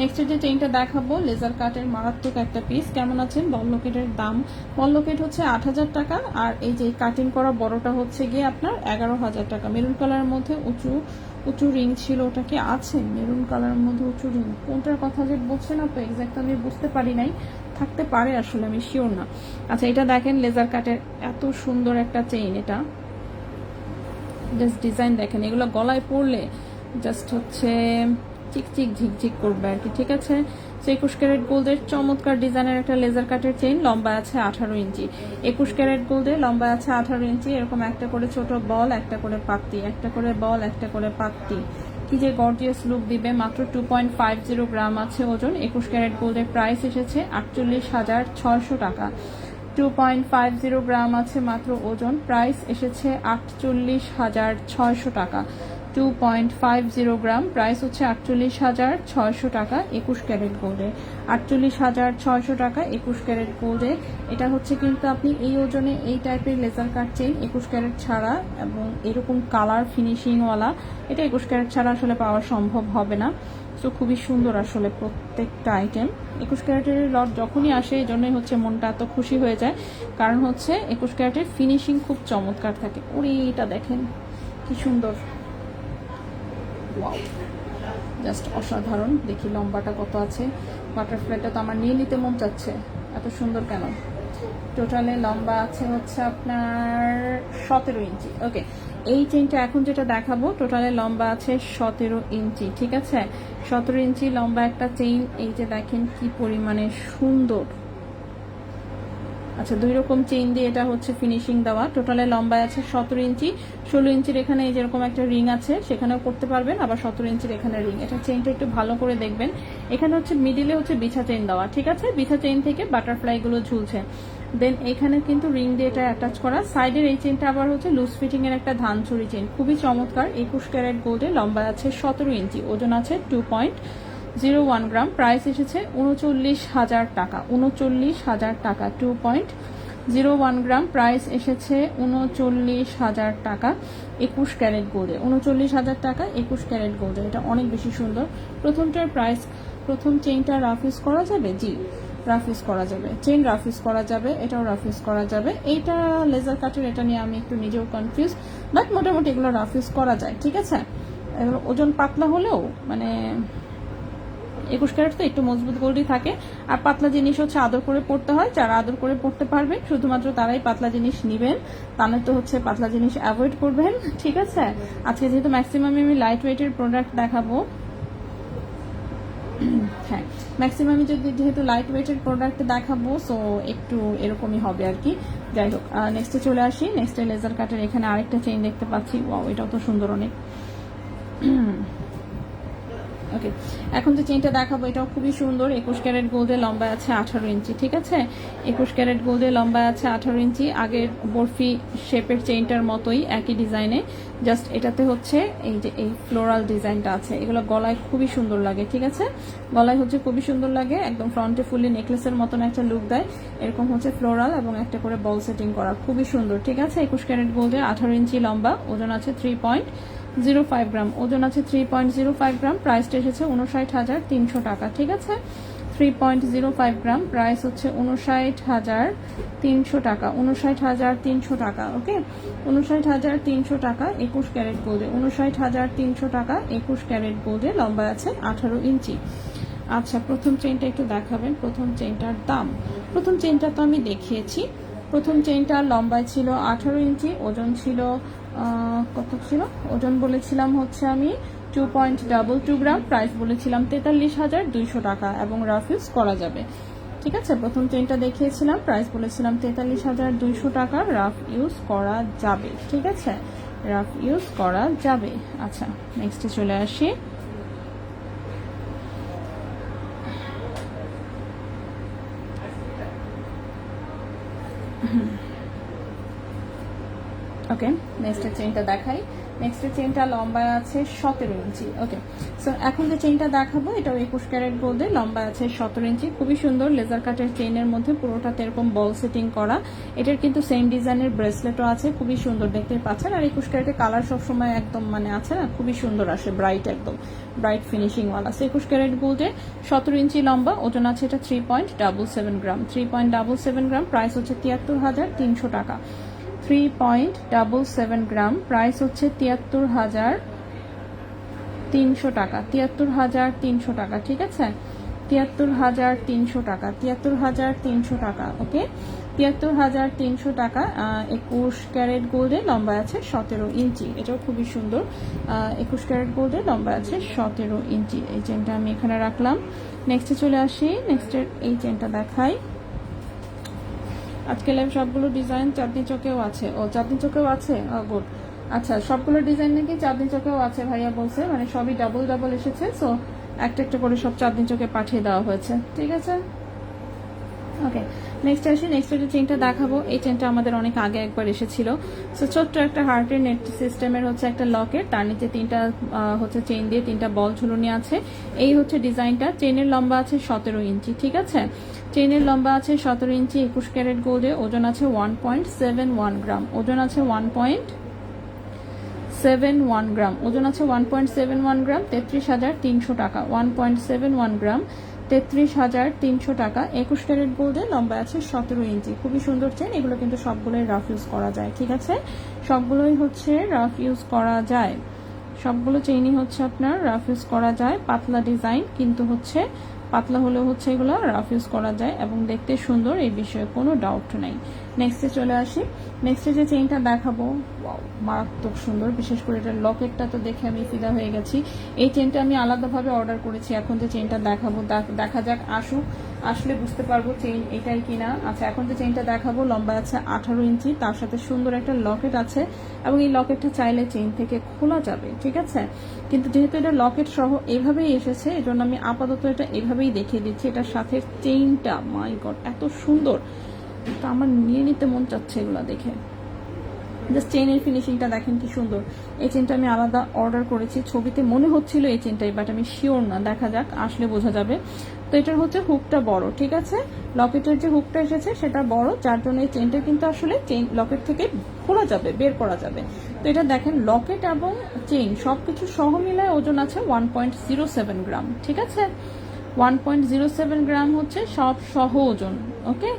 নেক্সট যে চেইনটা দেখাবো লেজার কাটের মারাত্মক একটা পিস। কেমন আছেন? বল লকেটের দাম, বল লকেট হচ্ছে 8,000 টাকা, আর এই যে কাটিং করা বড়টা হচ্ছে গিয়ে আপনার 11,000 টাকা। মেরুন কালারের মধ্যে উঁচু রিং ছিল, ওটা কি আছে? মেরুন কালারের মধ্যে উঁচু রিং কোনটার কথা যে বলছে না, তো এক্সাক্ট আমি বুঝতে পারি নাই, থাকতে পারে আসলে, আমি শিওর না। আচ্ছা, এটা দেখেন লেজার কাটের এত সুন্দর একটা চেইন। এটা জাস্ট ডিজাইন দেখেন, এগুলো গলায় পরলে জাস্ট হচ্ছে চিকচিক ঝিকঝিক করবে আর কি। ঠিক আছে, 21 ক্যারেট গোল্ডের চমৎকার ডিজাইনের একটা লেজার কাটের চেইন, লম্বা আছে 18 ইঞ্চি। 21 ক্যারেট গোল্ডে লম্বা আছে 18 ইঞ্চি। এরকম একটা করে ছোট বল, একটা করে পাত্তি, একটা করে বল, একটা করে পাত্তি, কি যে গর্জিয়াস লুক দিবে। মাত্র 2.50 গ্রাম আছে ওজন। 21 ক্যারেট গোল্ডের প্রাইস এসেছে 48,600 টাকা। 2.50 গ্রাম আছে মাত্র ওজন, প্রাইস এসেছে 48,600 টাকা। 2.50 গ্রাম, প্রাইস হচ্ছে 48,600 টাকা 21 ক্যারেট গোল্ডে। 48,600 টাকা 21 ক্যারেট গোল্ডে। এটা হচ্ছে কিন্তু আপনি এই ওজনে এই টাইপের লেজার কাট চেইন 21 ক্যারেট ছাড়া এবং এরকম কালার ফিনিশিংওয়ালা, এটা 21 ক্যারেট ছাড়া আসলে পাওয়া সম্ভব হবে না। তো খুবই সুন্দর আসলে প্রত্যেকটা আইটেম। 21 ক্যারেটের লট যখনই আসে এই জন্যই হচ্ছে মনটা এত খুশি হয়ে যায়, কারণ হচ্ছে 21 ক্যারেটের ফিনিশিং খুব চমৎকার থাকে। ওরে, এটা দেখেন কি সুন্দর, ওয়াও, জাস্ট অসাধারণ। দেখি লম্বাটা কত আছে। বাটারফ্লাইটা তো আমার নিয়ে নিতে মন চাচ্ছে, এত সুন্দর কেন। টোটালে লম্বা আছে হচ্ছে আপনার 17 ইঞ্চি। ওকে, এই চেইনটা এখন যেটা দেখাবো টোটালে লম্বা আছে 17 ইঞ্চি। ঠিক আছে, 17 ইঞ্চি লম্বা একটা চেইন। এই যে দেখেন কি পরিমাণে সুন্দর। আচ্ছা, 2 রকম চেইন দিয়ে এটা হচ্ছে ফিনিশিং দেওয়া। টোটালে লম্বায় আছে 17 ইঞ্চি। 16 ইঞ্চির এখানে এই যেরকম একটা রিং আছে সেখানেও করতে পারবেন, আবার 17 ইঞ্চির এখানে রিং। এটা চেইনটা একটু ভালো করে দেখবেন। এখানে হচ্ছে মিডিলে হচ্ছে বিছা চেইন দেওয়া। ঠিক আছে, বিছা চেইন থেকে বাটারফ্লাই গুলো ঝুলছে। দেন এখানে কিন্তু রিং দিয়ে এটা অ্যাটাচ করা। সাইডের এই চেইনটা আবার হচ্ছে লুজ ফিটিং এর একটা ধানচুরি চেইন, খুবই চমৎকার। 21 ক্যারেট গোল্ডে লম্বা আছে 17 ইঞ্চি, ওজন আছে 2.01 গ্রাম। প্রাইস এসেছে 39,000 টাকা। 39,000 টাকা। 2.01 গ্রাম, প্রাইস এসেছে 39,000 টাকা 21 ক্যারেট গোল্ডে। 39,000 টাকা 21 ক্যারেট গোল্ডে। এটা অনেক বেশি সুন্দর। প্রথমটার প্রাইস, প্রথম চেইনটা রাফ ইউজ করা যাবে? জি, রাফ ইউজ করা যাবে। চেইন রাফ ইউজ করা যাবে, এটাও রাফ ইউজ করা যাবে। এইটা লেজার কাটের, এটা নিয়ে আমি একটু নিজেও কনফিউজ, বাট মোটামুটি এগুলো রাফ ইউজ করা যায়। ঠিক আছে, এগুলো ওজন পাতলা হলেও মানে 21 ক্যারেট তো একটু মজবুত গোল্ডই থাকে। আর পাতলা জিনিস হচ্ছে আদর করে পড়তে হয়, যারা আদর করে পড়তে পারবে শুধুমাত্র তারাই পাতলা জিনিস নিবেন, তাহলে তো হচ্ছে পাতলা জিনিস অ্যাভয়েড করবেন। ঠিক আছে, আজকে যেহেতু ম্যাক্সিমাম আমি লাইট ওয়েটের প্রোডাক্ট দেখাবো, হ্যাঁ, ম্যাক্সিমাম যদি যেহেতু লাইট ওয়েটের প্রোডাক্ট দেখাবো, সো একটু এরকমই হবে আর কি। যাই হোক, নেক্সটে চলে আসি। নেক্সটে লেজার কাটের এখানে আরেকটা চেইন দেখতে পাচ্ছি। ওয়াও, এটাও তো সুন্দর অনেক। ওকে, এখন যে চেইনটা দেখাবো এটাও খুবই সুন্দর। 21 ক্যারেট গোল্ডে লম্বা আছে 18 ইঞ্চি, ঠিক আছে? 21 ক্যারেট গোল্ডে লম্বা আছে 18 ইঞ্চি। আগের বরফি শেপের চেইনটার মতোই একই ডিজাইনে, জাস্ট এটাতে হচ্ছে এই যে এই ফ্লোরাল ডিজাইনটা আছে। এগুলো গলায় খুবই সুন্দর লাগে, ঠিক আছে? গলায় হচ্ছে খুবই সুন্দর লাগে, একদম ফ্রন্টে ফুলি নেকলেসের মতন একটা লুক দেয়। এরকম হচ্ছে ফ্লোরাল এবং একটা করে বল সেটিং করা, খুবই সুন্দর, ঠিক আছে? 21 ক্যারেট গোল্ডে 18 ইঞ্চি লম্বা, ওজন আছে 3.05 গ্রাম, ওজন আছে 3.05 গ্রাম। প্রাইসটা এসেছে 59,300 টাকা, ঠিক আছে? 3.05 গ্রাম, প্রাইস হচ্ছে 59,300 টাকা, 59,300 টাকা। ওকে, 59,300 টাকা 21 ক্যারেট গোল্ডে, 59,300 টাকা 21 ক্যারেট গোল্ডে লম্বা আছে 18 ইঞ্চি। আচ্ছা, প্রথম চেইনটা একটু দেখাবেন। প্রথম চেইনটার দাম, প্রথম চেইনটা তো আমি দেখিয়েছি। প্রথম চেইনটা লম্বায় ছিল 18 ইঞ্চি, ওজন ছিল কত ছিল? ওজন বলেছিলাম হচ্ছে আমি 2.22 গ্রাম, প্রাইস বলেছিলাম 43,200 টাকা এবং রাফ ইউজ করা যাবে, ঠিক আছে? প্রথম চেইনটা দেখিয়েছিলাম, প্রাইস বলেছিলাম 43,200 টাকা, রাফ ইউজ করা যাবে, ঠিক আছে? রাফ ইউজ করা যাবে। আচ্ছা, নেক্সটে চলে আসি। ওকে, নেক্সটের চেইনটা দেখাই। নেক্সটের চেইনটা লম্বা আছে 17 ইঞ্চি। ওকে, সো এখন যে চেইনটা দেখাবো এটাও 21 ক্যারেট গোল্ডে, লম্বা আছে 17 ইঞ্চি। খুবই সুন্দর লেজার কাটের চেইনের মধ্যে পুরোটাতে এরকম বল সেটিং করা। এটার কিন্তু সেম ডিজাইনের ব্রেসলেটও আছে, খুবই সুন্দর দেখতে পাচ্ছেন। আর 21 ক্যারেটের কালার সবসময় একদম মানে আছে না, খুবই সুন্দর আসে, ব্রাইট, একদম ব্রাইট ফিনিশিং ওয়ালা। 21 ক্যারেট গোল্ডে 17 ইঞ্চি লম্বা, ওজন আছে এটা 3.77 গ্রাম, 3.77 গ্রাম। প্রাইস হচ্ছে 73,300 টাকা, 3.77 গ্রাম। প্রাইস হচ্ছে 73,300 টাকা, 73,300 টাকা, ঠিক আছে? 73,300 টাকা, 73,300 টাকা। ওকে, 73,300 টাকা 21 ক্যারেট গোল্ডে লম্বা আছে 17 ইঞ্চি। এটাও খুবই সুন্দর। 21 ক্যারেট গোল্ডে লম্বা আছে 17 ইঞ্চি। এই চেনটা আমি এখানে রাখলাম। নেক্সটে চলে আসি। নেক্সটের এই চেনটা দেখাই। আজকে লাইভ সবগুলো ডিজাইন চাঁদনি চকেও আছে। ও, চাঁদনি চকেও আছে, গুড। আচ্ছা, সবগুলো ডিজাইন নাকি চাঁদনি চকেও আছে ভাইয়া বলছে, মানে সবই ডাবল ডাবল এসেছে, সো একটা একটা করে সব চাঁদনি চকে পাঠিয়ে দেওয়া হয়েছে, ঠিক আছে? ওকে, নেক্সট আসি। নেক্সট যে চেনটা দেখাবো, এই চেনটা আমাদের অনেক আগে একবার এসেছিল। সো ছোট্ট একটা হার্টের নেট সিস্টেমের হচ্ছে একটা লকেট, তার নিচে তিনটা হচ্ছে চেইন দিয়ে তিনটা বল ঝুলুনি আছে। এই হচ্ছে ডিজাইনটা। চেইনের লম্বা আছে 17 ইঞ্চি, ঠিক আছে? চেইনের লম্বা আছে 17 ইঞ্চি, 21 ক্যারেট গোল্ডে, ওজন আছে 1.71 গ্রাম, ওজন আছে 1.71 গ্রাম, ওজন আছে 1.71 গ্রাম, 33,300 টাকা, 1.71 গ্রাম, 33,300 টাকা। 21 ক্যারেট গোল্ডে লম্বা আছে 17 ইঞ্চি। খুবই সুন্দর চেন, এগুলো কিন্তু সবগুলোই রাফ ইউজ করা যায়, ঠিক আছে? সবগুলোই হচ্ছে রাফ ইউজ করা যায়, সবগুলো চেইনই হচ্ছে আপনার রাফ ইউজ করা যায়। পাতলা ডিজাইন কিন্তু হচ্ছে, পাতলা হলেও হচ্ছে এগুলো রাফ ইউজ করা যায় এবং দেখতে সুন্দর, এই বিষয়ে কোনো ডাউট নাই। নেক্সটে চলে আসি। নেক্সটে যে চেইনটা দেখাবো, মারাত্মক সুন্দর, বিশেষ করে এটার লকেটটা তো দেখে আমি ফিদা হয়ে গেছি। এই চেইনটা আমি আলাদাভাবে অর্ডার করেছি। এখন যে চেইনটা দেখাবো দেখা যাক, আসলে বুঝতে পারবো চেইন এটাই কিনা। আচ্ছা, এখন যে চেইনটা দেখাবো লম্বা আছে 18 ইঞ্চি, তার সাথে সুন্দর একটা লকেট আছে এবং এই লকেটটা চাইলে চেইন থেকে খোলা যাবে, ঠিক আছে? কিন্তু যেহেতু এটা লকেট সহ এইভাবেই এসেছে, এজন্য আমি আপাতত এটা এইভাবেই দেখিয়ে দিচ্ছি। এটার সাথে চেইনটা, মাই গড, এত সুন্দর, তো আমার নিয়ে নিতে মন চাচ্ছে এগুলো দেখে। জাস্ট চেইনের ফিনিশিংটা দেখেন কি সুন্দর। এই চেনটা আমি আলাদা অর্ডার করেছি, ছবিতে মনে হচ্ছিল এই চেনটাই, বাট আমি শিওর না, দেখা যাক, আসলে বোঝা যাবে। তো এটার হচ্ছে হুকটা বড়, ঠিক আছে? লকেটের যে হুকটা এসেছে সেটা বড়, যার জন্য এই চেনটা কিন্তু আসলে চেইন লকেট থেকে খোলা যাবে, বের করা যাবে। তো এটা দেখেন, লকেট এবং চেইন সবকিছু সহ মিলায় ওজন আছে 1.07 গ্রাম, ঠিক আছে? 1.07 গ্রাম হচ্ছে সব সহ ওজন। ওকে,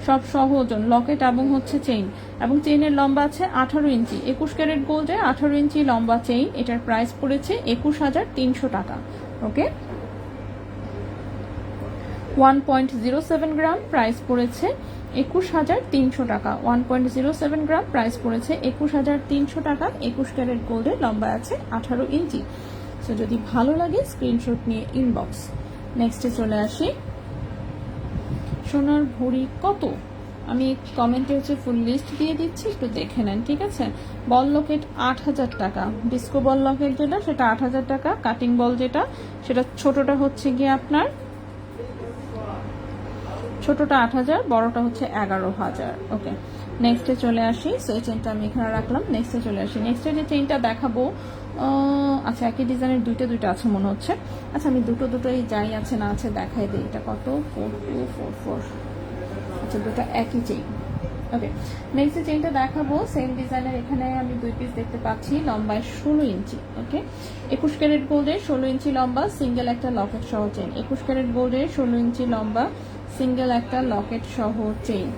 সব সহ ওজন, লকেট এবং হচ্ছে চেইন, এবং চেইনের লম্বা আছে 18 ইঞ্চি। 21 ক্যারেট গোল্ডে 18 ইঞ্চি লম্বা চেইন, এটার প্রাইস পড়েছে 21,300 টাকা। ওকে, 1.07 গ্রাম, প্রাইস পড়েছে 21,300 টাকা। 1.07 গ্রাম, প্রাইস পড়েছে 21,300 টাকা। 21 ক্যারেট গোল্ডে লম্বা আছে 18 ইঞ্চি। সো যদি ভালো লাগে স্ক্রিনশট নিয়ে ইনবক্স, নেক্সটে চলে আসি। সোনার ভরি কত, আমি কমেন্টে হচ্ছে ফুল লিস্ট দিয়ে দিচ্ছি, একটু দেখে নেন, ঠিক আছে। বল লকেট 8,000 টাকা, ডিস্কো বল লকেট যেটা সেটা 8,000 টাকা, কাটিং বল যেটা সেটা ছোটটা হচ্ছে গিয়ে আপনার, ছোটটা 8,000, বড়টা হচ্ছে 11,000। ওকে, নেক্সটে চলে আসি। সো এই চেনটা আমি এখানে রাখলাম। নেক্সটে চলে আসি। নেক্সটে যে চেনটা দেখাবো, আচ্ছা একই ডিজাইনের দুইটা আছে মনে হচ্ছে। আচ্ছা আমি দুটোই যাই আছে না আছে দেখাই দিই। এটা কত, 4244। আচ্ছা দুটো একই চেইন। ওকে, নেক্সট চেইনটা দেখাবো সেম ডিজাইনের। এখানে আমি 2 পিস দেখতে পাচ্ছি, লম্বায় 16 ইঞ্চি। ওকে, 21 ক্যারেট গোল্ডের 16 ইঞ্চি লম্বা, সিঙ্গেল একটা লকেট সহ চেইন। 21 ক্যারেট গোল্ডের 16 ইঞ্চি লম্বা, সিঙ্গেল একটা লকেট সহ চেইন।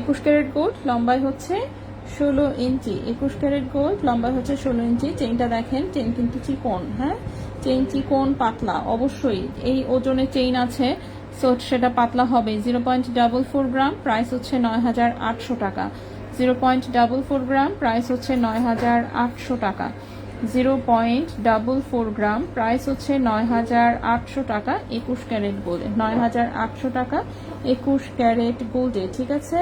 একুশ ক্যারেট গোল্ড লম্বায় হচ্ছে 16 ইঞ্চি। 21 ক্যারেট গোল্ড লম্বায় হচ্ছে 16 ইঞ্চি। চেইনটা দেখেন, চেইন কিন্তু চিকন, হ্যাঁ চেইন চিকন পাতলা, অবশ্যই এই ওজনে চেইন আছে, সো সেটা পাতলা হবে। 0.44 গ্রাম, প্রাইস হচ্ছে 9,800 টাকা। 0.44 গ্রাম, প্রাইস হচ্ছে 9,800 টাকা। 0.44 গ্রাম, প্রাইস হচ্ছে 9,800 টাকা। 21 ক্যারেট গোল্ডে 9,800 টাকা 21 ক্যারেট গোল্ডে, ঠিক আছে।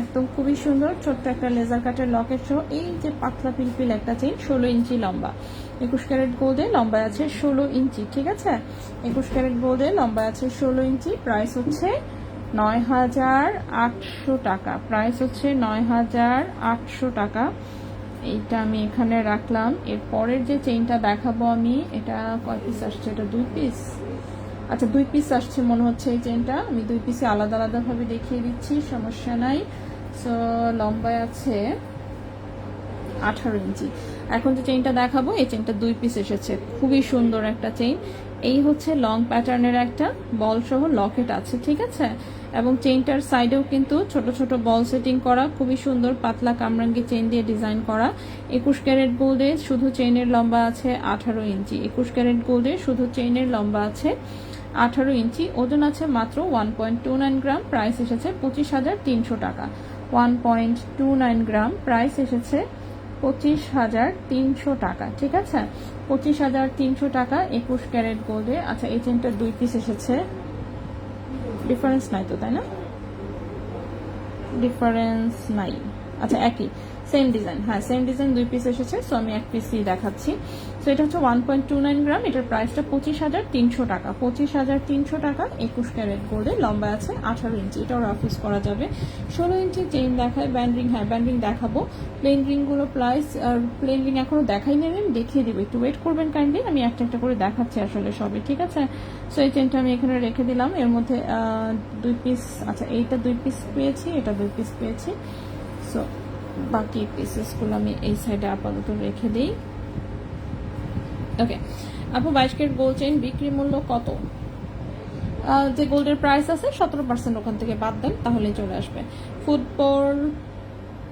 একদম খুবই সুন্দর ছোট্ট একটা লেজার কাটের লকেট সহ এই যে পাতলা পিলপিল একটা চেইন, 16 ইঞ্চি লম্বা। 21 ক্যারেট গোল্ডে লম্বা আছে 16 ইঞ্চি, ঠিক আছে। 21 ক্যারেট গোল্ডে লম্বা আছে 16 ইঞ্চি, প্রাইস হচ্ছে 9,800 টাকা। প্রাইস হচ্ছে 9,800 টাকা। এইটা আমি এখানে রাখলাম। এর পরের যে চেইনটা দেখাবো আমি, এটা কয় পিস আসছে, এটা 2 পিস। আচ্ছা 2 পিস আসছে মনে হচ্ছে এই চেইনটা, আমি 2 পিসে আলাদা ভাবে দেখিয়ে দিচ্ছি, সমস্যা নাই। সো লম্বায় আছে 18 ইঞ্চি। এখন যে চেইনটা দেখাবো এই চেইনটা 2 পিস এসেছে, খুবই সুন্দর একটা চেইন। এই হচ্ছে লং প্যাটার্নের একটা বল সহ লকেট আছে, ঠিক আছে। এবং চেইনটার সাইডেও কিন্তু ছোট ছোট বল সেটিং করা, খুবই সুন্দর পাতলা কামরাঙ্গি চেইন দিয়ে ডিজাইন করা। 21 ক্যারেট গোল্ডে শুধু চেইনের লম্বা আছে 18 ইঞ্চি। 21 ক্যারেট গোল্ডে শুধু চেইনের লম্বা আছে 18 ইঞ্চি, ওজন আছে মাত্র 1.29 গ্রাম, প্রাইস এসেছে 25,300 টাকা। 1.29 গ্রাম, প্রাইস এসেছে 25,300 টাকা, ঠিক আছে। 25,300 টাকা 21 ক্যারেট গোল্ডে। আচ্ছা এই চেনটা 2 পিস এসেছে, ডিফারেন্স নাই তো, তাই না? ডিফারেন্স নাই, আচ্ছা একই সেম ডিজাইন, হ্যাঁ সেম ডিজাইন 2 পিস এসেছে। সো আমি 1 পিসই দেখাচ্ছি। সো এটা হচ্ছে 1.29 গ্রাম, এটার প্রাইসটা 25,300 টাকা। 25,300 টাকা 21 ক্যারেট গোল্ডে, লম্বা আছে 18 ইঞ্চি, এটাও রাফ ইউজ করা যাবে। 16 ইঞ্চি চেইন দেখায়, ব্যান্ড রিং, হ্যাঁ ব্যান্ড রিং দেখাবো। প্লেন রিংগুলো প্রাইস, আর প্লেন রিং এখনো দেখাই নেবেন, দেখিয়ে দিব, একটু ওয়েট করবেন কাইন্ডলি, আমি একটা একটা করে দেখাচ্ছি আসলে সবই, ঠিক আছে। সো এই চেনটা আমি এখানে রেখে দিলাম। এর মধ্যে 2 পিস, আচ্ছা এইটা 2 পিস পেয়েছি, এটা 2 পিস পেয়েছি। সো বাকি পিসেসগুলো আমি এই সাইডে আপাতত রেখে দিই। ওকে আপু 22 ক্যারেট গোল্ড চেইন বিক্রি মূল্য কত? যে গোল্ডের প্রাইস আছে 17% ওখান থেকে বাদ দেন, তাহলে চলে আসবে। ফুটবল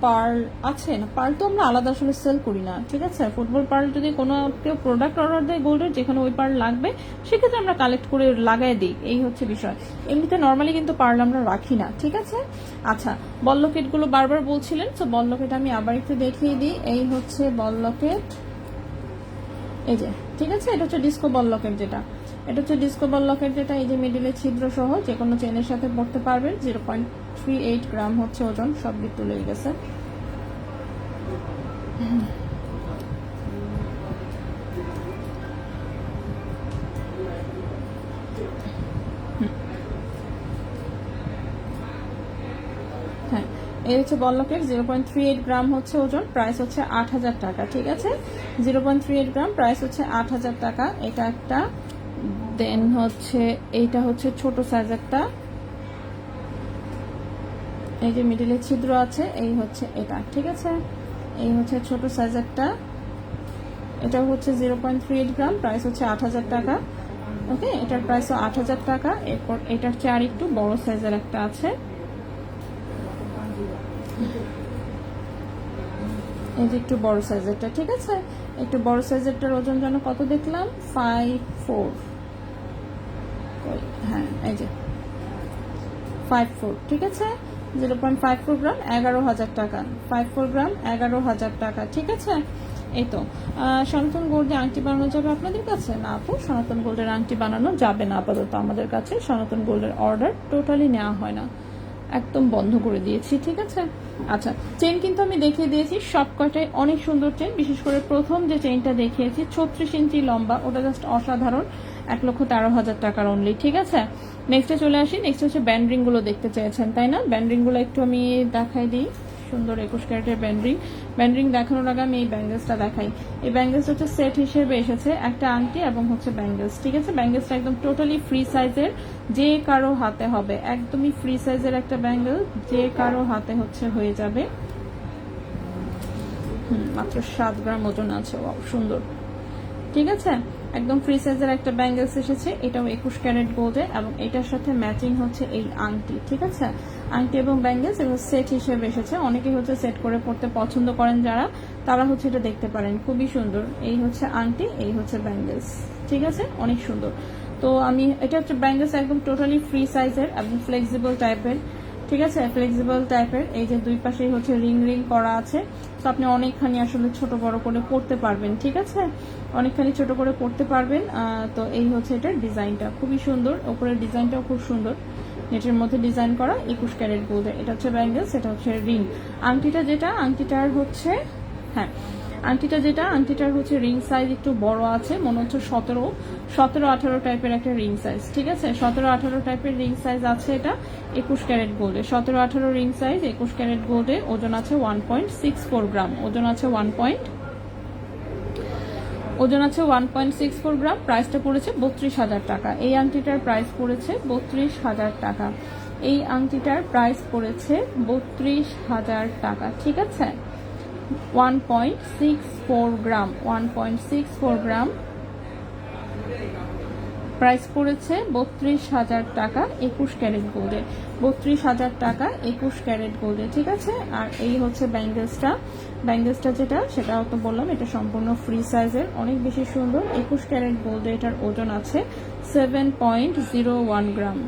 পার্ল আছে না, পার্ল তো আমরা আলাদা আসলে সেল করি না, ঠিক আছে। ফুটবল পার্ল যদি কোনো কেউ প্রোডাক্ট অর্ডার দেয় গোল্ডের, যেখানে ওই পার্ল লাগবে সেক্ষেত্রে আমরা কালেক্ট করে লাগাই দিই, এই হচ্ছে বিষয়। এমনিতে নর্মালি কিন্তু পার্ল আমরা রাখি না, ঠিক আছে। আচ্ছা বল লকেটগুলো বারবার বলছিলেন, তো বল লকেট আমি আবার একটু দেখিয়ে দিই। এই হচ্ছে বল লকেট, এই যে, ঠিক আছে। এটা হচ্ছে ডিস্কো বল লকেট যেটা, এটা হচ্ছে ডিস্কো বল লকেট যেটা, এই যে মিডিলে ছিদ্র সহ যে কোনো চেনের সাথে পড়তে পারবেন। 0.38 গ্রাম হচ্ছে ওজন, সব দিক তুলে গেছে। হ্যাঁ এই হচ্ছে বল লকেট, 0.38 গ্রাম হচ্ছে ওজন, প্রাইস হচ্ছে 8,000 টাকা, ঠিক আছে। 0.38 গ্রাম, প্রাইস হচ্ছে 8,000 টাকা। এটা একটা, দেন হচ্ছে এইটা হচ্ছে ছোট সাইজেরটা, এই যে মিডিলে ছিদ্র আছে, এই হচ্ছে এটা, ঠিক আছে। এই হচ্ছে ছোট সাইজেরটা, এটা হচ্ছে 0.38 গ্রাম, প্রাইস হচ্ছে 8,000 টাকা। ওকে, এটার প্রাইসও 8,000 টাকা। এরপর এটার হচ্ছে আর একটু বড় সাইজের একটা আছে, এই যে একটু বড় সাইজেরটা, ঠিক আছে। একটু বড় সাইজেরটার ওজন যেন কত দেখলাম, 54, হ্যাঁ এই যে 54, ঠিক আছে। 0.54 গ্রাম 11,000 টাকা, 54 গ্রাম 11,000 টাকা, ঠিক আছে। এই তো সনাতন গোল্ডের আংটি বানানো যাবে আপনাদের কাছে? না আপু, সনাতন গোল্ডের আংটি বানানো যাবে না আপাতত আমাদের কাছে। সনাতন গোল্ডের অর্ডার টোটালি নেওয়া হয় না, একদম বন্ধ করে দিয়েছি, ঠিক আছে। আচ্ছা, চেন কিন্তু আমি দেখিয়ে দিয়েছি সব কটাই অনেক সুন্দর চেন। বিশেষ করে প্রথম যে চেনটা দেখিয়েছি 36 ইঞ্চি লম্বা, ওটা জাস্ট অসাধারণ, 1,13,000 টাকার অনলি, ঠিক আছে। নেক্সটে চলে আসি। নেক্সট হচ্ছে ব্যান্ড রিং গুলো দেখতে চেয়েছেন, তাই না? ব্যান্ড রিং গুলো একটু আমি দেখাই দিই। সুন্দর 21 ক্যারেটের ব্যান্ড রিং দেখানোর আগে আমি এই ব্যাঙ্গেলসটা দেখাই। এই ব্যাঙ্গেলস হচ্ছে সেট হিসেবে এসেছে, একটা আংটি এবং হচ্ছে ব্যাঙ্গেলস, ঠিক আছে। ব্যাঙ্গেলসটা একদম টোটালি ফ্রি সাইজের, যে কারো হাতে হবে, একদমই ফ্রি সাইজের একটা ব্যাঙ্গেল, যে কারো হাতে হচ্ছে হয়ে যাবে। মাত্র 7 গ্রাম ওজন আছে, সুন্দর, ঠিক আছে। একদম ফ্রি সাইজের একটা ব্যাঙ্গেলস এসেছে, এটাও 21 ক্যারেট গোল্ডে, এবং এটার সাথে ম্যাচিং হচ্ছে এই আংটি, ঠিক আছে। আংটি এবং ব্যাঙ্গেলস এবার সেট হিসেবে এসেছে। অনেকে হচ্ছে সেট করে পড়তে পছন্দ করেন যারা, তারা হচ্ছে এটা দেখতে পারেন, খুবই সুন্দর। এই হচ্ছে আংটি, এই হচ্ছে ব্যাঙ্গেলস, ঠিক আছে, অনেক সুন্দর। তো আমি এটা হচ্ছে ব্যাঙ্গেলস একদম টোটালি ফ্রি সাইজের এবং ফ্লেক্সিবল টাইপের, ঠিক আছে, ফ্লেক্সিবল টাইপের। এই যে দুই পাশেই হচ্ছে রিং করা আছে, তো আপনি অনেকখানি আসলে ছোট বড় করে পড়তে পারবেন, ঠিক আছে, অনেকখানি ছোট করে পড়তে পারবেন। তো এই হচ্ছে এটার ডিজাইনটা, খুবই সুন্দর, উপরের ডিজাইনটাও খুব সুন্দর, নেটের মধ্যে ডিজাইন করা 21 ক্যারেট গোল্ডে। এটা হচ্ছে ব্যাঙ্গেলস, এটা হচ্ছে রিং। আংটিটা যেটা, আংটিটার হচ্ছে, হ্যাঁ আংটিটার হচ্ছে রিং সাইজ একটু বড় আছে, মনে হচ্ছে 17-18 টাইপের একটা রিং সাইজ, ঠিক আছে। 17-18 টাইপের রিং সাইজ আছে এটা 21 ক্যারেট গোল্ডে। 17-18 রিং সাইজ 21 ক্যারেট গোল্ডে, ওজন আছে 1.64 গ্রাম, ওজন আছে 1.64 গ্রাম। প্রাইসটা পড়েছে 32,000 টাকা। এই আংটিটার প্রাইস পড়েছে 32,000 টাকা। এই আংটিটার প্রাইস পড়েছে 32,000 টাকা, ঠিক আছে। 1.64 গ্রাম, 1.64 গ্রাম, প্রাইস পড়েছে 32,000 টাকা 21 ক্যারেট গোল্ডে। 32,000 টাকা 21 ক্যারেট গোল্ডে, ঠিক আছে। আর এই হচ্ছে ব্যাঙ্গেলসটা যেটা, সেটাও তো বললাম, এটা সম্পূর্ণ ফ্রি সাইজের, অনেক বেশি সুন্দর। 21 ক্যারেট গোল্ডে এটার ওজন আছে 7.01 গ্রাম।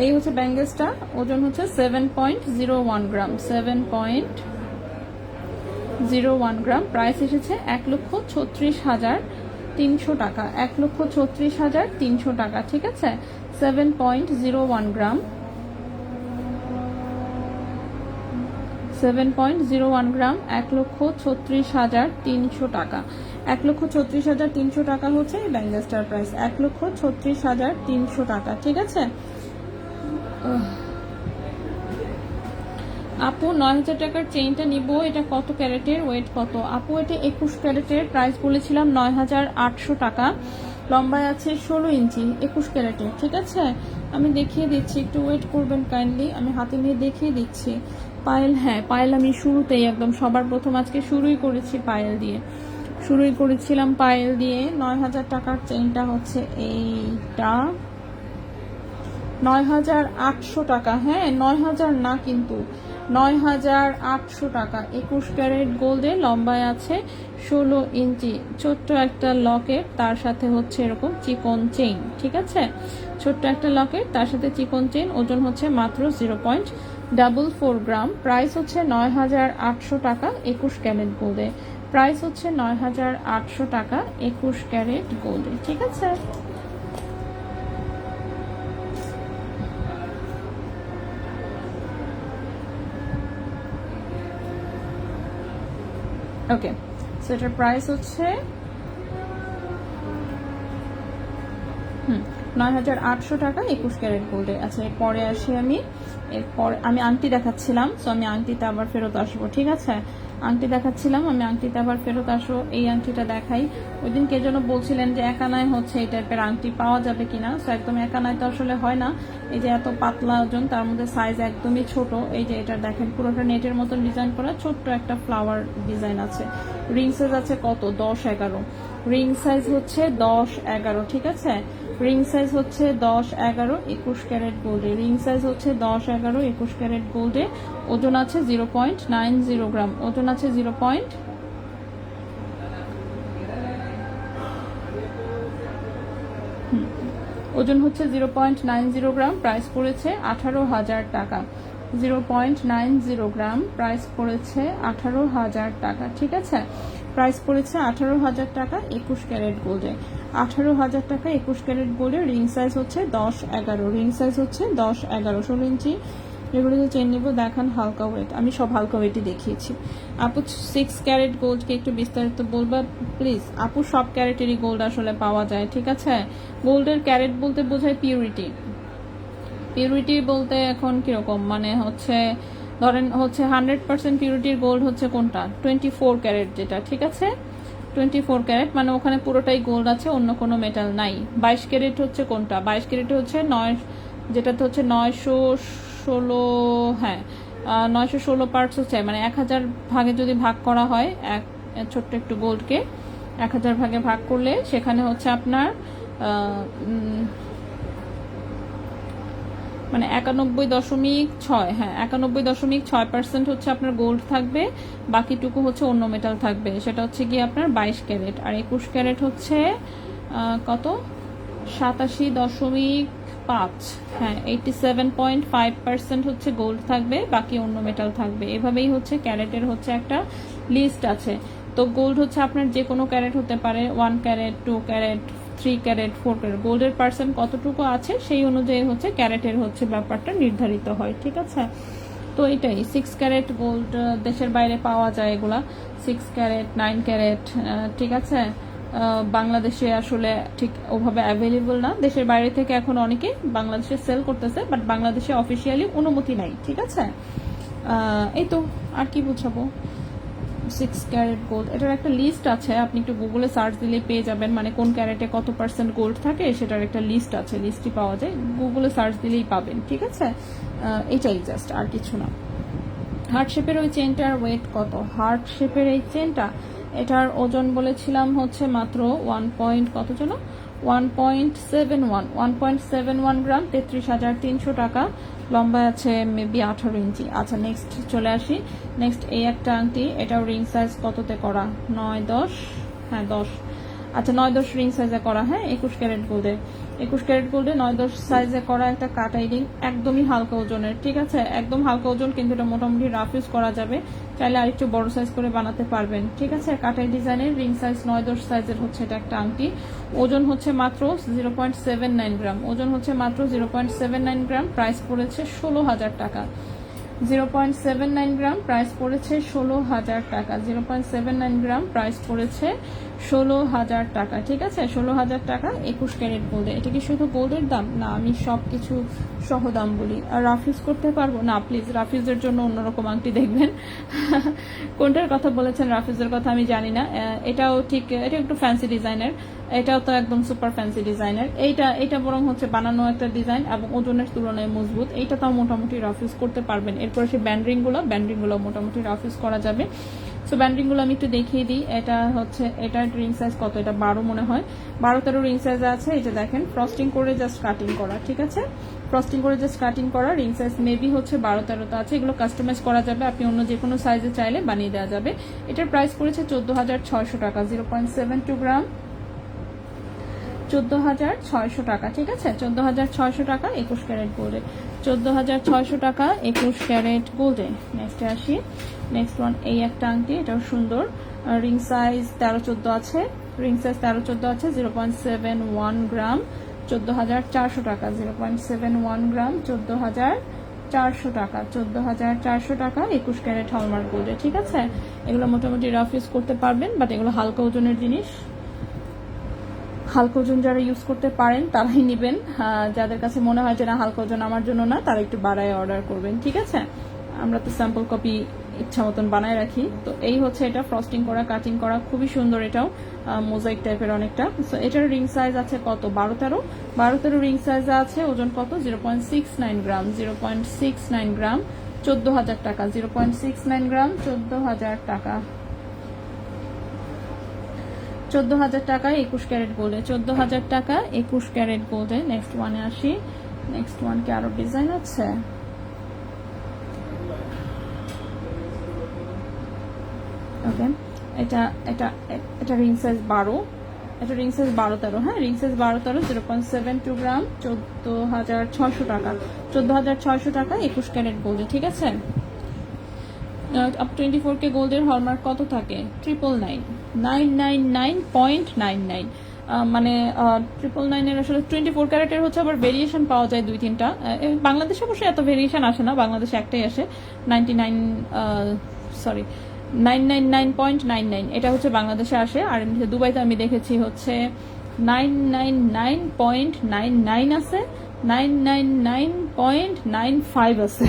এই হচ্ছে ব্যাঙ্গেলসটা, ওজন হচ্ছে 7.01 গ্রাম, 7.01 গ্রাম। প্রাইস এসেছে 1,36,300 টাকা, 1,36,300 টাকা, ঠিক আছে। 7.01 গ্রাম, 7.01 গ্রাম, 1,36,300 টাকা। 1,36,300 টাকা হচ্ছে এই ব্যাঙ্গেলসটার প্রাইস, 1,36,300 টাকা, ঠিক আছে। আপু 9,000 টাকার চেইনটা নিব, এটা কত ক্যারেটের, ওয়েট কত? আপু এটা 21 ক্যারেটের, প্রাইস বলেছিলাম 9,800 টাকা, লম্বায় আছে 16 ইঞ্চি, 21 ক্যারেটের, ঠিক আছে। আমি দেখিয়ে দিচ্ছি, একটু ওয়েট করবেন কাইন্ডলি, আমি হাতে নিয়ে দেখিয়ে দিচ্ছি। পায়েল, হ্যাঁ পায়েল আমি শুরুতেই একদম সবার প্রথম আজকে শুরুই করেছিলাম পায়েল দিয়ে। 9,000 টাকার চেইনটা হচ্ছে এইটা, 9,800 টাকা, হ্যাঁ 9,000 না কিন্তু, 9,800 টাকা। 21 ক্যারেট গোল্ডে, লম্বায় আছে 16 ইঞ্চি, ছোট্ট একটা লকেট, তার সাথে হচ্ছে এরকম চিকন চেইন, ঠিক আছে। ছোট্ট একটা লকেট, তার সাথে চিকন চেইন, ওজন হচ্ছে মাত্র 0.44 গ্রাম। প্রাইস হচ্ছে 9,800 টাকা 21 ক্যারেট গোল্ডে। প্রাইস হচ্ছে 9,800 টাকা 21 ক্যারেট গোল্ডে, ঠিক আছে। ওকে, সো এটার প্রাইস হচ্ছে 9,800 টাকা 21 ক্যারেট গোল্ডে। আচ্ছা, এরপরে আসি আমি আংটি দেখাচ্ছিলাম, সো আমি আংটিতে আবার ফেরত আসবো, ঠিক আছে। আংটি দেখাচ্ছিলাম, আমি আংটিতে আবার ফেরত আসবো। এই আংটিটা দেখাই। ওই দিন কে যেন বলছিলেন যে একানায় হচ্ছে এই টাইপের আংটি পাওয়া যাবে কিনা, সো একদম একানায় তো আসলে হয় না। এই যে এত পাতলা ওজন, তার মধ্যে সাইজ একদমই ছোট। এই যে এটা দেখেন, পুরোটা নেটের মতন ডিজাইন করা, ছোট্ট একটা ফ্লাওয়ার ডিজাইন আছে। রিং সাইজ আছে কত, 10-11, রিং সাইজ হচ্ছে 10-11, ঠিক আছে। রিং সাইজ হচ্ছে 10, 11, 21 ক্যারেট গোল্ডে। রিং সাইজ হচ্ছে 10, 11, 21 ক্যারেট গোল্ডে। ওজন আছে 0.90 গ্রাম। ওজন আছে ওজন হচ্ছে 0.90 গ্রাম। প্রাইস পড়েছে 18,000 টাকা। 0.90 গ্রাম, প্রাইস পড়েছে 18,000 টাকা। ঠিক আছে, প্রাইস পড়েছে 18,000 টাকা 21 ক্যারেট গোল্ডে। 18,000 টাকা 21 ক্যারেট গোল্ডে। রিং সাইজ হচ্ছে 10, 11। রিং সাইজ হচ্ছে 10, 11, 16 ইঞ্চি। এগুলো যে চেন নিব দেখান হালকা ওয়েট, আমি সব হালকা ওয়েটই দেখিয়েছি। আপু 6 ক্যারেট গোল্ডকে একটু বিস্তারিত বলবা প্লিজ? আপু সব ক্যারেটেরই গোল্ড আসলে পাওয়া যায়। ঠিক আছে, গোল্ডের ক্যারেট বলতে বোঝায় পিউরিটি। পিউরিটি বলতে এখন কিরকম, মানে হচ্ছে ধরেন হচ্ছে 100% পিউরিটির গোল্ড হচ্ছে কোনটা? 24 ক্যারেট যেটা। ঠিক আছে, 24 ক্যারেট মানে ওখানে পুরোটাই গোল্ড আছে, অন্য কোনো মেটাল নাই। 22 ক্যারেট হচ্ছে কোনটা? 22 ক্যারেট হচ্ছে 9, যেটাতে হচ্ছে 916, হ্যাঁ 916 পার্টস হচ্ছে, মানে 1000 ভাগে যদি ভাগ করা হয়, এক ছোট্ট একটু গোল্ডকে 1000 ভাগে ভাগ করলে সেখানে হচ্ছে আপনার মানে 91.6, হ্যাঁ 91.6% হচ্ছে আপনার গোল্ড থাকবে, বাকিটুকু হচ্ছে অন্য মেটাল থাকবে। সেটা হচ্ছে গিয়ে আপনার 22 ক্যারেট। আর 21 ক্যারেট হচ্ছে কত? 87.5, হ্যাঁ 87.5% হচ্ছে গোল্ড থাকবে, বাকি অন্য মেটাল থাকবে। এভাবেই হচ্ছে ক্যারেটের হচ্ছে একটা লিস্ট আছে। তো গোল্ড হচ্ছে আপনার যে কোনো ক্যারেট হতে পারে, 1 ক্যারেট, 2 ক্যারেট, 3 ক্যারেট, 4 ক্যারেট। গোল্ডের পার্সেন্ট কতটুকু আছে সেই অনুযায়ী হচ্ছে ক্যারেটের হচ্ছে ব্যাপারটা নির্ধারিত হয়। ঠিক আছে, তো এটাই 6 ক্যারেট গোল্ড দেশের বাইরে পাওয়া যায় এগুলা। 6 ক্যারেট, 9 ক্যারেট, ঠিক আছে, বাংলাদেশে আসলে ঠিক ওভাবে অ্যাভেলেবল না। দেশের বাইরে থেকে এখন অনেকে বাংলাদেশে সেল করতেছে, বাট বাংলাদেশে অফিসিয়ালি অনুমতি নাই। ঠিক আছে, এই তো আর কি বুঝাবো। 6 ক্যারেট গোল্ড এটার একটা লিস্ট আছে, আপনি একটু গুগলে সার্চ দিলে পেয়ে যাবেন, মানে কোন ক্যারেটে কত পার্সেন্ট গোল্ড থাকে সেটার একটা লিস্ট আছে, লিস্টই পাওয়া যায়, গুগলে সার্চ দিলেই পাবেন। ঠিক আছে, এটাই জাস্ট, আর কিছু না। হার্ট শেপের ওই চেনটার ওয়েট কত? হার্ট শেপের এই চেনটা, এটার ওজন বলেছিলাম হচ্ছে মাত্র 1 পয়েন্ট কত যেন 1.71 গ্রাম, 33,300 টাকা। লম্বা আছে মেবি 18 ইঞ্চি। আচ্ছা নেক্সট চলে আসি। নেক্সট এই একটা আংটি, এটাও রিং সাইজ কততে করা? 9, 10, হ্যাঁ 10। আচ্ছা 9, 10 রিং সাইজে করা, হ্যাঁ 21 ক্যারেট গোল্ডে। 21 ক্যারেট গোল্ডে 9, 10 সাইজে করা একটা কাটাই রিং, একদমই হালকা ওজনের। ঠিক আছে, একদম হালকা ওজন, কিন্তু এটা মোটামুটি রাফ ইউজ করা যাবে, চাইলে আরেকটু বড় সাইজ করে বানাতে পারবেন। ঠিক আছে, কাটাই ডিজাইনের রিং সাইজ 9, 10 সাইজের হচ্ছে এটা একটা আংটি। ওজন হচ্ছে মাত্র 0.79 গ্রাম। ওজন হচ্ছে মাত্র 0.79 গ্রাম। প্রাইস পড়েছে 16,000 টাকা। 0.79 গ্রাম, প্রাইস পড়েছে 16,000 টাকা। 0.79 গ্রাম, প্রাইস পড়েছে 16,000 টাকা। ঠিক আছে, 16,000 টাকা 21 ক্যারেট গোল্ডে। এটা কি শুধু গোল্ডের দাম? না, আমি সব কিছু সহ দাম বলি। আর রাফিউজ করতে পারবো না? প্লিজ রাফিউজের জন্য অন্যরকম আংটি দেখবেন। কোনটার কথা বলেছেন রাফিউজের কথা আমি জানি না। এটাও ঠিক, এটা একটু ফ্যান্সি ডিজাইনের, এটাও তো একদম সুপার ফ্যান্সি ডিজাইনের। এটা বরং হচ্ছে বানানো একটা ডিজাইন এবং ওজনের তুলনায় মজবুত। এইটা তাও মোটামুটি রাফিউজ করতে পারবেন। এরপরে সে ব্যান্ডরিংগুলো মোটামুটি রাফিউজ করা যাবে। সো ব্যান্ডরিংগুলো আমি একটু দেখিয়ে দিই। এটা হচ্ছে, এটার রিং সাইজ কত? এটা 12 মনে হয়, 12-13 রিং সাইজ আছে। এই যে দেখেন, ফ্রস্টিং করে জাস্ট কাটিং করা। ঠিক আছে, ফ্রস্টিং করে জাস্ট কাটিং করা। রিং সাইজ মেবি হচ্ছে 12-13 আছে। এগুলো কাস্টমাইজ করা যাবে, আপনি অন্য যে কোনো সাইজে চাইলে বানিয়ে দেওয়া যাবে। এটার প্রাইস পড়েছে 14,600 টাকা। 0.72 গ্রাম, 14,600 টাকা। ঠিক আছে, 14,600 টাকা 21 ক্যারেট গোল্ডে। 14,600 টাকা 21 ক্যারেট গোল্ডে। নেক্সটে আসি। নেক্সট ওয়ান এই একটা আংটি, এটাও সুন্দর। রিং সাইজ 13-14 আছে। রিং সাইজ 13-14 আছে। 0.71 গ্রাম, 14,400 টাকা। 0.71 গ্রাম, 14,400 টাকা। 14,400 টাকা 21 ক্যারেট হলমার্ক গোল্ডে। ঠিক আছে, এগুলো মোটামুটি রাফ ইউজ করতে পারবেন, বাট এগুলো হালকা ওজনের জিনিস। হালকা ওজন যারা ইউজ করতে পারেন তারাই নেবেন। যাদের কাছে মনে হয় যে না হালকা ওজন আমার জন্য না, তারা একটু বাড়ায় অর্ডার করবেন। ঠিক আছে, আমরা তো স্যাম্পল কপি ইচ্ছা মতন বানায় রাখি। তো এই হচ্ছে এটা, ফ্রস্টিং করা, কাটিং করা, খুবই সুন্দর। এটাও মোজাইক টাইপের অনেকটা। সো এটার রিং সাইজ আছে কত? 12-13 রিং সাইজ আছে। ওজন কত? 0.69 গ্রাম। 0.69 গ্রাম, 14,000 টাকা। 0.69 গ্রাম, 14,000 টাকা। 14,000 টাকা 21 ক্যারেট গোল্ডে, 14,000 টাকা 21 ক্যারেট গোল্ডে। নেক্সট ওয়ানে আসি। নেক্সট ওয়ান কি আরো ডিজাইন আছে? ওকে, এটা এটা এটা রিং সাইজ 12, এটা রিং সাইজ 12-13, হ্যাঁ রিং সাইজ 12-13, 0.72 গ্রাম, 14,600 টাকা, 14,600 টাকা 21 ক্যারেট গোল্ডে। ঠিক আছে, আপ 24K গোল্ডের হলমার্ক কত থাকে? 999.99, মানে 999 এর আসলে 24 ক্যারেটের হচ্ছে আবার ভেরিয়েশন পাওয়া যায় 2-3টা। বাংলাদেশে অবশ্যই এত ভেরিয়েশন আসে না, বাংলাদেশে একটাই আসে 999.99, এটা হচ্ছে বাংলাদেশে আসে। আর এমনিতে দুবাইতে আমি দেখেছি হচ্ছে 999.99 আছে, 999.95 আছে,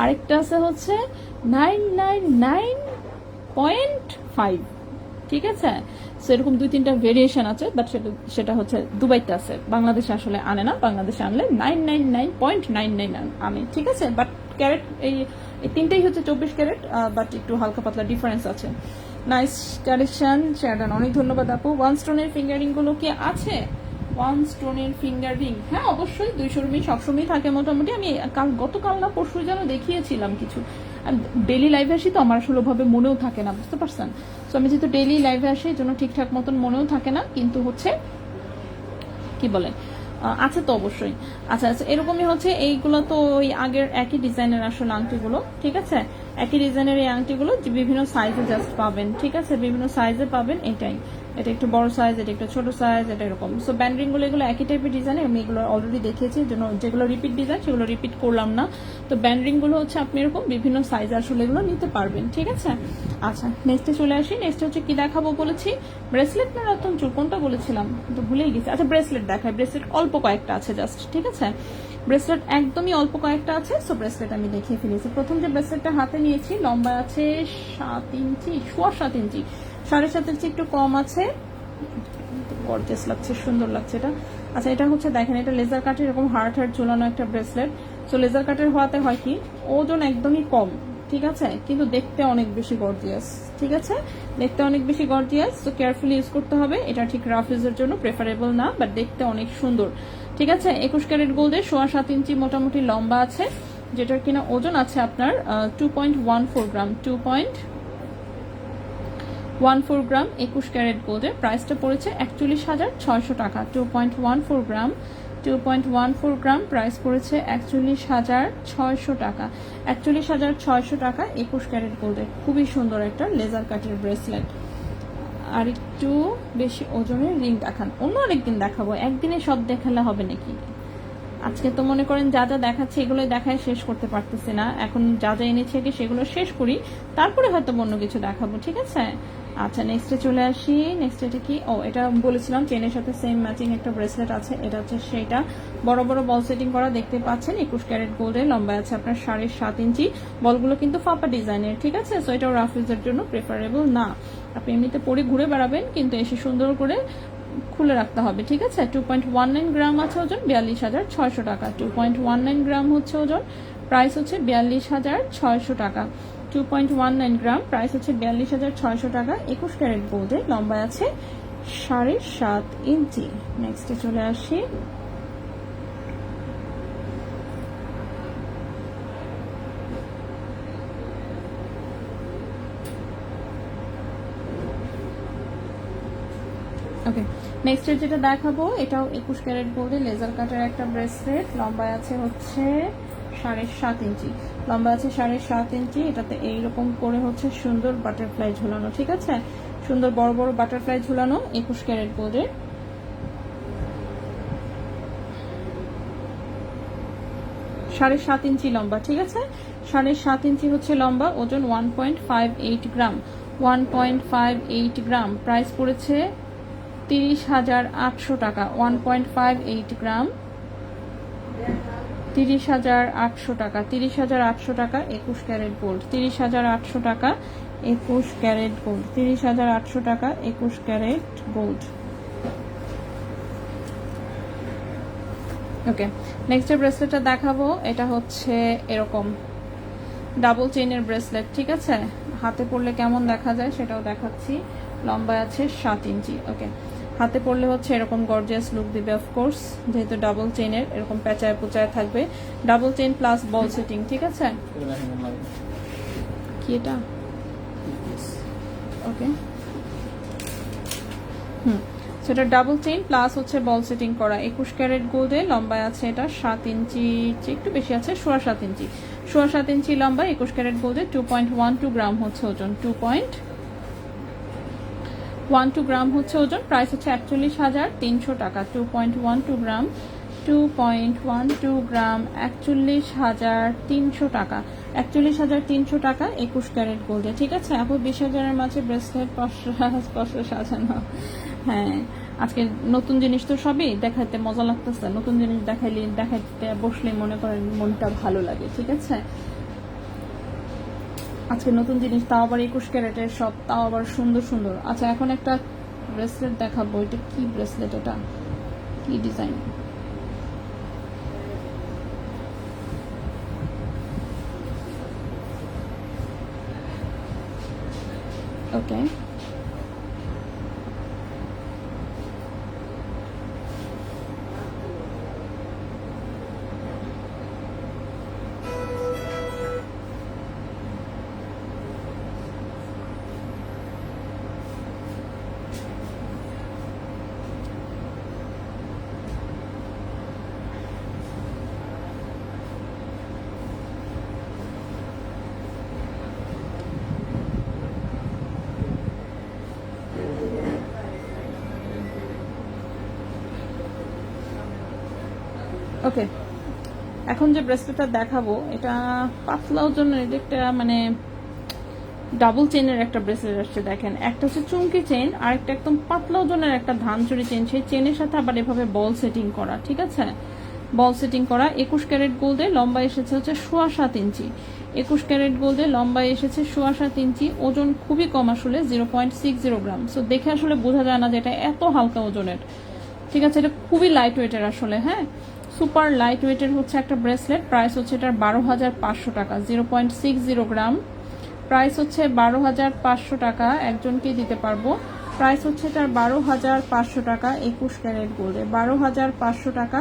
আরেকটা আছে হচ্ছে 999.5। ঠিক আছে, সো এরকম 2-3টা ভেরিয়েশন আছে, বাট সেটা হচ্ছে দুবাইতে আছে, বাংলাদেশে আসলে আনে না। বাংলাদেশে আনলে 999.99 আনে। ঠিক আছে, বাট ক্যারেট এই তিনটেই হচ্ছে 24 ক্যারেট, বাট একটু হালকা পাতলা ডিফারেন্স আছে। নাইস কালেকশন শেয়ারডান, অনেক ধন্যবাদ আপু। 1 স্টোনের ফিঙ্গারিং গুলো কি আছে? 1 স্টোনের ফিঙ্গার রিং, হ্যাঁ অবশ্যই 200 রুমি সবসময় থাকে মোটামুটি। আমি গতকাল না পরশু যেন দেখিয়েছিলাম কিছু। ডেইলি লাইভে আসি তো আমার আসলে ভাবে মনেও থাকে না, বুঝতে পারছেন? তো আমি যেহেতু ডেইলি লাইভে আসি এই জন্য ঠিকঠাক মতন মনেও থাকে না, কিন্তু হচ্ছে কি বলে আছে তো অবশ্যই। আচ্ছা আচ্ছা, এরকমই হচ্ছে এইগুলো তো ওই আগের একই ডিজাইনের আসলে আংটিগুলো। ঠিক আছে, একই ডিজাইনের এই আংটিগুলো বিভিন্ন সাইজে জাস্ট পাবেন। ঠিক আছে, বিভিন্ন সাইজে পাবেন, এটাই। এটা একটু বড় সাইজ, এটা একটু ছোট সাইজ, এটা এরকম। সো ব্যান্ডিং গুলো এগুলো একই টাইপের ডিজাইন, আমি এগুলো অলরেডি দেখিয়েছি, যেগুলো রিপিট ডিজাইন সেগুলো রিপিট করলাম না। তো ব্যান্ডিং গুলো হচ্ছে আপনি এরকম বিভিন্ন সাইজ আসলে এগুলো নিতে পারবেন। ঠিক আছে, আচ্ছা নেক্সটে চলে আসি। নেক্সট হচ্ছে কি দেখাবো বলেছি? ব্রেসলেট না রতন চুল, কোনটা বলেছিলাম তো ভুলেই গেছি। আচ্ছা ব্রেসলেট দেখাই, ব্রেসলেট অল্প কয়েকটা আছে জাস্ট। ঠিক আছে, ব্রেসলেট একদমই অল্প কয়েকটা আছে। সো ব্রেসলেট আমি দেখিয়ে ফেলেছি। প্রথম যে ব্রেসলেটটা হাতে নিয়েছি লম্বা আছে 7 ইঞ্চি, 7.5 ইঞ্চি, 7.5 ইঞ্চি একটু কম আছে। গর্জিয়াস লাগছে, সুন্দর লাগছে এটা। আচ্ছা এটা হচ্ছে দেখেন, এটা লেজার কাটের এরকম হার্ট ঝুলানো একটা ব্রেসলেট। সো লেজার কাটের হওয়াতে হয় কি, ওজন একদমই কম। ঠিক আছে, কিন্তু দেখতে অনেক বেশি গর্জিয়াস। ঠিক আছে, দেখতে অনেক বেশি গর্জিয়াস। তো কেয়ারফুলি ইউজ করতে হবে, এটা ঠিক রাফ ইউজের জন্য প্রেফারেবল না, বাট দেখতে অনেক সুন্দর। ঠিক আছে, 21 ক্যারেট গোল্ডের 7.5 ইঞ্চি মোটামুটি লম্বা আছে, যেটার কিনা ওজন আছে আপনার 2.14 গ্রাম, 2.14 গ্রাম 21 ক্যারেট গোল্ডের। প্রাইসটা পড়েছে 41,600 টাকা। 2.14 গ্রাম, 2.14 গ্রাম প্রাইস পড়েছে 41,600 টাকা। 41,600 টাকা 21 ক্যারেট গোল্ডের। খুবই সুন্দর একটা লেজার কাটের ব্রেসলেট। আর একটু বেশি ওজনের রিং দেখান, অন্য আরেকদিন দেখাবো, একদিনে সব দেখালে হবে নাকি? আজকে তো মনে করেন যা যা দেখাচ্ছে এগুলোই দেখায় শেষ করতে পারতেছি না। এখন যা যা এনেছি আগে সেগুলো শেষ করি, তারপরে হয়তো অন্য কিছু দেখাবো। ঠিক আছে, আচ্ছা নেক্সটে চলে আসি। নেক্সট এটা কি, ও এটা বলেছিলাম চেনের সাথে সেম ম্যাচিং একটা ব্রেসলেট আছে, এটা হচ্ছে সেইটা। বড় বড় বল সেটিং করা দেখতে পাচ্ছেন, 21 ক্যারেট গোল্ডের, লম্বা আছে আপনার 7.5 ইঞ্চি। বলগুলো কিন্তু ফাপা ডিজাইনের। ঠিক আছে, সো এটাও রাফ ইউজের জন্য প্রেফারেবল না। আপনি এমনিতে পরে ঘুরে বেড়াবেন, কিন্তু এসে সুন্দর করে খুলে রাখতে হবে। ঠিক আছে, 2.19 গ্রাম আছে ওজন, 42,600 টাকা। 2.19 গ্রাম হচ্ছে ওজন, প্রাইস হচ্ছে 42,600 টাকা। 2.19 গ্রাম প্রাইস হচ্ছে 42,600 টাকা। 21 ক্যারেট গোল্ডে, লম্বা আছে 7.5 ইঞ্চি। নেক্সটে চলে আসি। ওকে, নেক্সট যেটা দেখাবো এটাও 21 ক্যারেট গোল্ডে, লেজার কাটের একটা ব্রেসলেট, লম্বা আছে হচ্ছে 7.5 ইঞ্চি, লম্বা আছে 7.5 ইঞ্চি। এটাতে এইরকম করে হচ্ছে সুন্দর বাটারফ্লাই ঝুলানো। ঠিক আছে, সুন্দর বড় বড় বাটারফ্লাই ঝুলানো, 21 ক্যারেট গোল্ডের। 7.5 ইঞ্চি লম্বা। ঠিক আছে, 7.5 ইঞ্চি হচ্ছে লম্বা, ওজন 1.58 গ্রাম, 1.58 গ্রাম। প্রাইস পড়েছে 30,800 টাকা। 1.58 গ্রাম, 30,800 টাকা। 30,800 টাকা 21 ক্যারেট গোল্ড। 30,800 টাকা 21 ক্যারেট গোল্ড। 30,800 টাকা 21 ক্যারেট গোল্ড। ওকে, নেক্সট যে ব্রেসলেটটা দেখাবো এটা হচ্ছে এরকম ডাবল চেইনের ব্রেসলেট। ঠিক আছে, হাতে পরলে কেমন দেখা যায় সেটাও দেখাচ্ছি। লম্বায় আছে 7 ইঞ্চি। ওকে, হাতে পরলে হচ্ছে এরকম গর্জিয়াস লুক দিবে অফকোর্স, যেহেতু ডাবল চেইনের এরকম পেঁচায় পোচায় থাকবে, double chain plus ball setting. ঠিক আছে, কি এটা? ওকে, সেটা ডাবল চেইন প্লাস হচ্ছে বল সেটিং করা, 21 ক্যারেট গোল্ডে, লম্বায় আছে এটা 7 ইঞ্চি, একটু বেশি আছে, 7.5 ইঞ্চি, 7.5 ইঞ্চি লম্বা, 21 ক্যারেট গোল্ডে, 2.12 গ্রাম হচ্ছে ওজন, 2.12 গ্রাম হচ্ছে ওজন। প্রাইস হচ্ছে 41,300 টাকা। 2.12 গ্রাম, 2.12 গ্রাম, 41,300 টাকা, 41,300 টাকা 21 ক্যারেট গোল্ডে। ঠিক আছে আপু, 20,000-এর মাঝে ব্রেসলেট স্পর্শ সাজানো। হ্যাঁ, আজকে নতুন জিনিস তো সবই দেখাইতে মজা লাগতেছে, নতুন জিনিস দেখাইতে বসলে মনে করেন মনটা ভালো লাগে। ঠিক আছে, আজকে নতুন জিনিস, তাও আবার 21 ক্যারেটের সব, তাও আবার সুন্দর সুন্দর। আচ্ছা, এখন একটা ব্রেসলেট দেখাবো। এটা কি ব্রেসলেট? এটা কি ডিজাইন? ওকে, ওকে, এখন যে ব্রেসলেটটা দেখাবো এটা পাতলা ওজনের, এটা একটা মানে ডাবল চেইনের একটা ব্রেসলেট আসছে। দেখেন, একটা হচ্ছে চুমকি চেইন, আর একটা একদম পাতলা ওজনের একটা ধানচুরি চেইন, সেই চেইনের সাথে আবার এভাবে বল সেটিং করা। ঠিক আছে, বল সেটিং করা, 21 ক্যারেট গোল্ডে, লম্বা এসেছে হচ্ছে 7.5 ইঞ্চি, 21 ক্যারেট গোল্ডে লম্বা এসেছে 7.5 ইঞ্চি, ওজন খুবই কম আসলে, 0.60 গ্রাম। সো দেখে আসলে বোঝা যায় না যে এটা এত হালকা ওজনের। ঠিক আছে, এটা খুবই লাইট ওয়েটের আসলে। হ্যাঁ, সুপার লাইট ওয়েটের হচ্ছে একটা ব্রেসলেট। প্রাইস হচ্ছে এটার 12,500 টাকা, 0.60 গ্রাম। প্রাইস হচ্ছে 12,500 টাকা, একজনকেই দিতে পারবো। প্রাইস হচ্ছে এটার 12,500 টাকা 21 ক্যারেট গোল্ডে, 12,500 টাকা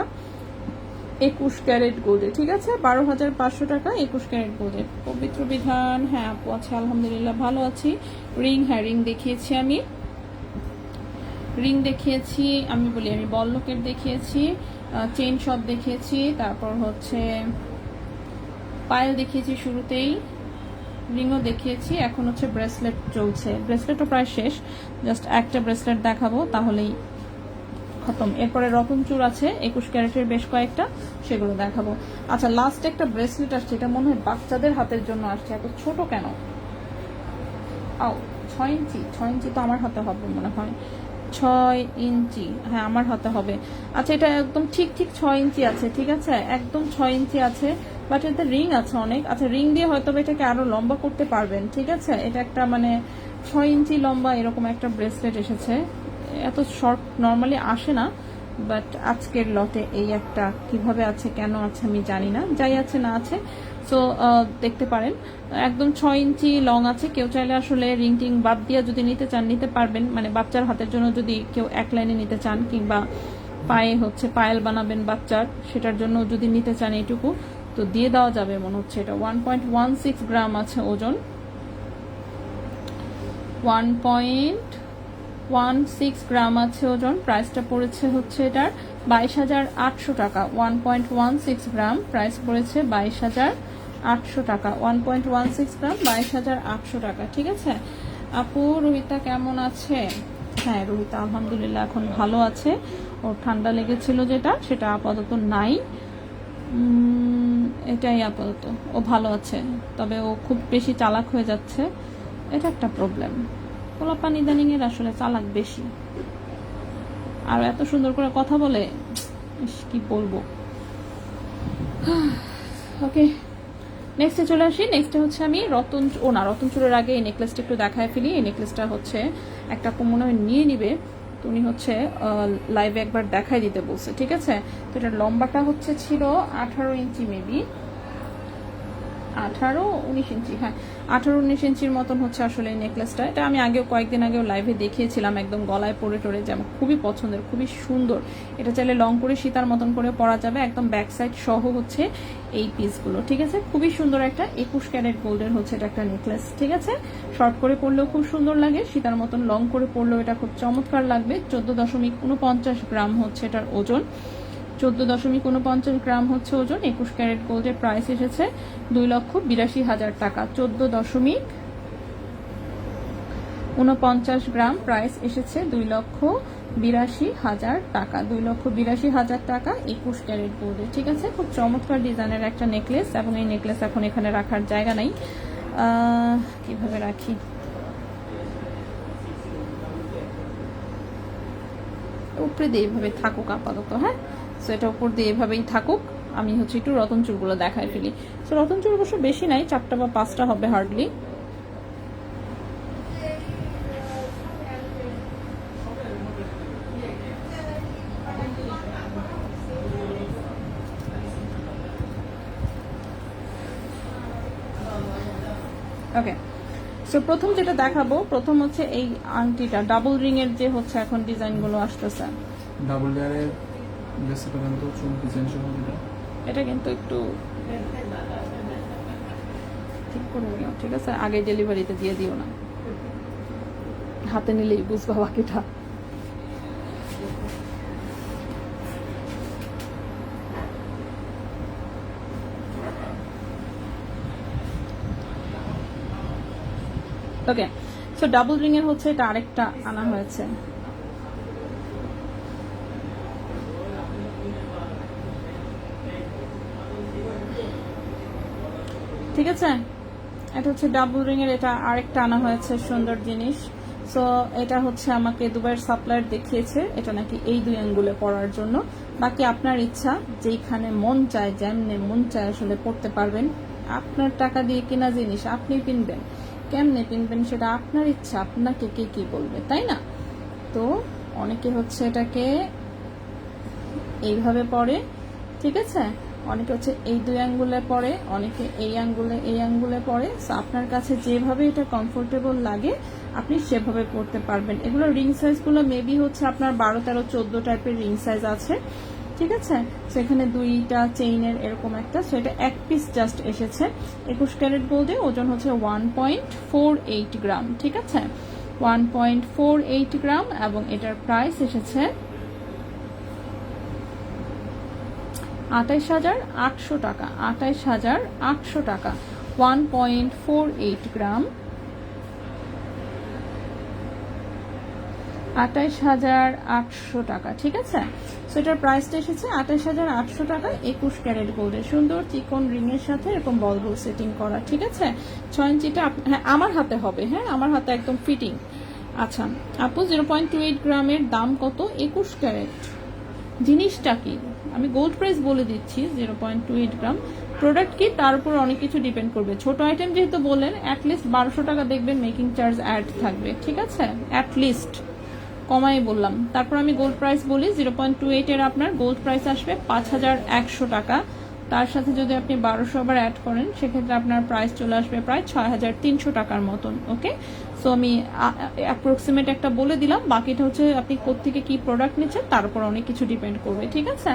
21 ক্যারেট গোল্ডে। ঠিক আছে, 12,500 টাকা 21 ক্যারেট গোল্ডে। পবিত্র বিধান, হ্যাঁ আপু আছে আলহামদুলিল্লাহ, ভালো আছি। রিং, হ্যাঁ রিং দেখিয়েছি আমি, রিং দেখিয়েছি আমি, বলি আমি বল লকেট দেখিয়েছি, চেইন সব দেখিয়েছি, তারপর হচ্ছে পায়েল দেখিয়েছি শুরুতেই, রিংও দেখিয়েছি, এখন হচ্ছে ব্রেসলেট চলছে। ব্রেসলেটও প্রায় শেষ, জাস্ট একটা ব্রেসলেট দেখাবো তাহলেই খতম। এরপরে রতন চূড় আছে 21 ক্যারেটের বেশ কয়েকটা, সেগুলো দেখাবো। আচ্ছা, লাস্ট একটা ব্রেসলেট আসছে, এটা মনে হয় বাচ্চাদের হাতের জন্য আসছে। এত ছোট কেন? আও 6 ইঞ্চি, 6 ইঞ্চি তো আমার হাতে হবে মনে হয়, 6 ইঞ্চি, হ্যাঁ আমার হাতে হবে। আচ্ছা, এটা একদম ঠিক 6 ইঞ্চি আছে। ঠিক আছে, একদম 6 ইঞ্চি আছে, বাট এতে রিং আছে অনেক। আচ্ছা, রিং দিয়ে হয়তো এটাকে আরো লম্বা করতে পারবেন। ঠিক আছে, এটা একটা মানে 6 ইঞ্চি লম্বা এরকম একটা ব্রেসলেট এসেছে। এত শর্ট নর্মালি আসে না, বাট আজকের লটে এই একটা, কিভাবে আছে কেন আছে আমি জানি না, যাই আছে না আছে। সো দেখতে পারেন, একদম 6 ইঞ্চি লং আছে। কেউ চাইলে আসলে রিং টিং বাদ দিয়ে যদি নিতে চান নিতে পারবেন, মানে বাচ্চার হাতের জন্য যদি কেউ এক লাইনে নিতে চান, কিংবা পায়ে হচ্ছে পায়েল বানাবেন বাচ্চার, সেটার জন্য যদি নিতে চান এইটুকু তো দিয়ে দেওয়া যাবে মনে হচ্ছে। এটা 1.16 গ্রাম আছে ওজন, 1.16 গ্রাম আছে ওজন। প্রাইসটা পড়েছে হচ্ছে এটার 22,800 টাকা, 1.16 গ্রাম, প্রাইস পড়েছে 22,800 টাকা, 1.16 গ্রাম, 22,800 টাকা। ঠিক আছে আপু, রোহিতা কেমন আছে? হ্যাঁ, রোহিতা আলহামদুলিল্লাহ এখন ভালো আছে। ওর ঠান্ডা লেগেছিল যেটা, সেটা আপাতত নাই, এটাই আপাতত, ও ভালো আছে। তবে ও খুব বেশি চালাক হয়ে যাচ্ছে, এটা একটা প্রবলেম। পোলাপান ইদানিং এর আসলে চালাক বেশি, আর এত সুন্দর করে কথা বলে, কি বলবো। ওকে, নেক্সটে চলে আসি। নেক্সটে হচ্ছে আমি রতন চূড়ের আগে এই নেকলেসটা একটু দেখায় ফেলি। এই নেকলেসটা হচ্ছে একটা মনে হয় নিয়ে নিবে, তো উনি হচ্ছে লাইভে একবার দেখাই দিতে বলছে। ঠিক আছে, তো এটার লম্বাটা হচ্ছে ছিল 18 ইঞ্চি মেবি, 18-19 ইঞ্চি, হ্যাঁ 18-19 ইঞ্চির মতন হচ্ছে আসলে এই নেকলেসটা। এটা আমি কয়েকদিন আগেও লাইভে দেখিয়েছিলাম, একদম গলায় পরে টরে যেমন খুবই পছন্দের, খুবই সুন্দর। এটা চাইলে লং করে সীতার মতন করে পরা যাবে, একদম ব্যাক সাইড সহ হচ্ছে এই পিসগুলো, ঠিক আছে। খুবই সুন্দর একটা 21 ক্যারেট গোল্ডের হচ্ছে এটা একটা নেকলেস, ঠিক আছে। শর্ট করে পরলেও খুব সুন্দর লাগে, সীতার মতন লং করে পরলেও এটা খুব চমৎকার লাগবে। 14.49 গ্রাম হচ্ছে এটার ওজন, 14.49 গ্রাম হচ্ছে ওজন। 21 ক্যারেট গোল্ডের প্রাইস এসেছে 2,82,000 টাকা। 14.49 গ্রাম প্রাইস এসেছে 2,82,000 টাকা। 2,82,000 টাকা 21 ক্যারেট গোল্ডের, ঠিক আছে। খুব চমৎকার ডিজাইনের একটা নেকলেস, এবং এই নেকলেস এখন এখানে রাখার জায়গা নাই, কিভাবে রাখি, উপরে দিয়ে এভাবে থাকুক আপাতত, হ্যাঁ। সো এটা উপর দিয়ে এভাবেই থাকুক। আমি হচ্ছে একটু রতন চুলগুলো দেখায় ফেলি। সো রতন চুল অবশ্য বেশি নাই, 4টা বা 5টা হবে হার্ডলি। ওকে, সো প্রথম যেটা দেখাবো, প্রথম হচ্ছে এই আংটিটা, ডাবল রিং এর যে হচ্ছে এখন ডিজাইন গুলো আসতেছে, ডাবল লেয়ারের বেসে পর্যন্ত চুল ডিজাইন সহ এটা কিন্তু একটু ঠিক করে নিও, ঠিক আছে। আগে ডেলিভারিতে দিয়ে দিও না, হাতে নিলেই বুঝবা বাকিটা। ওকে, সো ডাবল রিং এর হচ্ছে এটা আরেকটা আনা হয়েছে, ঠিক আছে। এটা হচ্ছে ডাবল রিং এর, এটা আরেকটা আনা হয়েছে সুন্দর জিনিস। সো এটা হচ্ছে আমাকে দুবাইয়ের সাপ্লায়ার দেখিয়েছে, এটা নাকি এই 2 আঙ্গুলে পরার জন্য। বাকি আপনার ইচ্ছা, যেখানে মন চায়, যেমনে মন চায় আসলে পড়তে পারবেন। আপনার টাকা দিয়ে কেনা জিনিস আপনি কিনবেন, কেমনে কিনবেন সেটা আপনার ইচ্ছা, আপনাকে কে কি বলবে, তাই না? তো অনেকে হচ্ছে এটাকে এইভাবে পড়ে, ঠিক আছে। অনেকে হচ্ছে এই 2 আঙ্গুলে পড়ে, অনেকে এই আঙ্গুলে পড়ে। সো আপনার কাছে যেভাবে এটা কমফোর্টেবল লাগে আপনি সেভাবে পড়তে পারবেন। এগুলো রিং সাইজগুলো মেবি হচ্ছে আপনার 12, 13, 14 টাইপের রিং সাইজ আছে, ঠিক আছে। সো এখানে 2টা চেইনের এরকম একটা, সো এটা 1 পিস জাস্ট এসেছে। 21 ক্যারেট গোল্ডে ওজন হচ্ছে 1.48 গ্রাম, ঠিক আছে। 1.48 গ্রাম, এবং এটার প্রাইস এসেছে 28,800 টাকা। 28,800 টাকা, 1.48 গ্রাম, 28,800 টাকা, ঠিক আছে। সো এটার প্রাইসটা এসেছে 28,800 টাকা। 21 ক্যারেট গোল্ডের সুন্দর চিকন রিং এর সাথে এরকম বল বল সেটিং করা, ঠিক আছে। 6 ইঞ্চিটা হ্যাঁ আমার হাতে হবে, হ্যাঁ আমার হাতে একদম ফিটিং। আচ্ছা আপু, 0.28 গ্রামের দাম কত? 21 ক্যারেট জিনিসটা কি আমি গোল্ড প্রাইস বলে দিচ্ছি। 0.28 গ্রাম প্রোডাক্ট কি তার উপর অনেক কিছু ডিপেন্ড করবে। ছোট আইটেম যেহেতু বললেন, অ্যাটলিস্ট 1200 টাকা দেখবেন মেকিং চার্জ অ্যাড থাকবে, ঠিক আছে। অ্যাটলিস্ট কমাই বললাম। তারপর আমি গোল্ড প্রাইস বলি, 0.28 এর আপনার গোল্ড প্রাইস আসবে 5,100 টাকা। তার সাথে যদি আপনি 1200 আবার অ্যাড করেন, সেক্ষেত্রে আপনার প্রাইস চলে আসবে প্রায় 6,300 টাকার মতন। ওকে, সো আমি অ্যাপ্রক্সিমেট একটা বলে দিলাম, বাকিটা হচ্ছে আপনি কোত্থেকে কি প্রোডাক্ট নিচ্ছেন তার উপর অনেক কিছু ডিপেন্ড করবে, ঠিক আছে।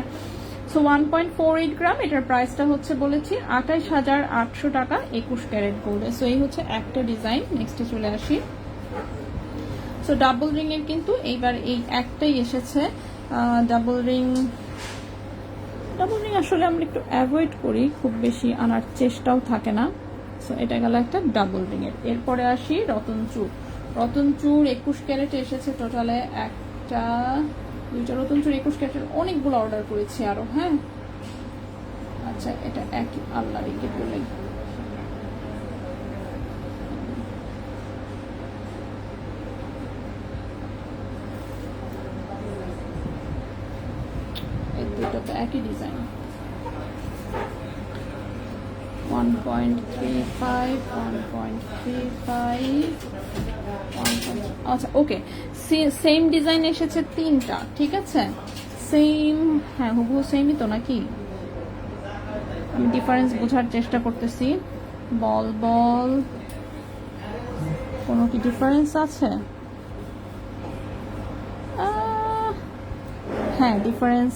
সো 1.48 গ্রাম, এটার প্রাইসটা হচ্ছে বলেছি 28,800 টাকা 21 ক্যারেট গোল্ডে। সো এই হচ্ছে একটা ডিজাইন। নেক্সটে চলে আসি। সো ডাবল রিং এর কিন্তু এইবার এই একটাই এসেছে। ডাবল রিং আসলে আমরা একটু অ্যাভয়েড করি, খুব বেশি আনার চেষ্টাও থাকে না। সো এটা গেল একটা ডাবল রিং এর। এরপরে আসি রতন চূড়। 21 ক্যারেট এসেছে টোটালে, 1টা 2টা রতন চূড় 21 ক্যারেটের অনেকগুলো অর্ডার করেছি আরো, হ্যাঁ। আচ্ছা এটা একই, আল্লাহ রেখে বলে দুটো তো একই ডিজাইন। 1.35 আচ্ছা ওকে, সেম ডিজাইন এসেছে 3টা, ঠিক আছে। সেম, হ্যাঁ হুবহু সেমই তো নাকি, আমি ডিফারেন্স বোঝার চেষ্টা করতেছি। বল বল কোনো কি ডিফারেন্স আছে? হ্যাঁ, ডিফারেন্স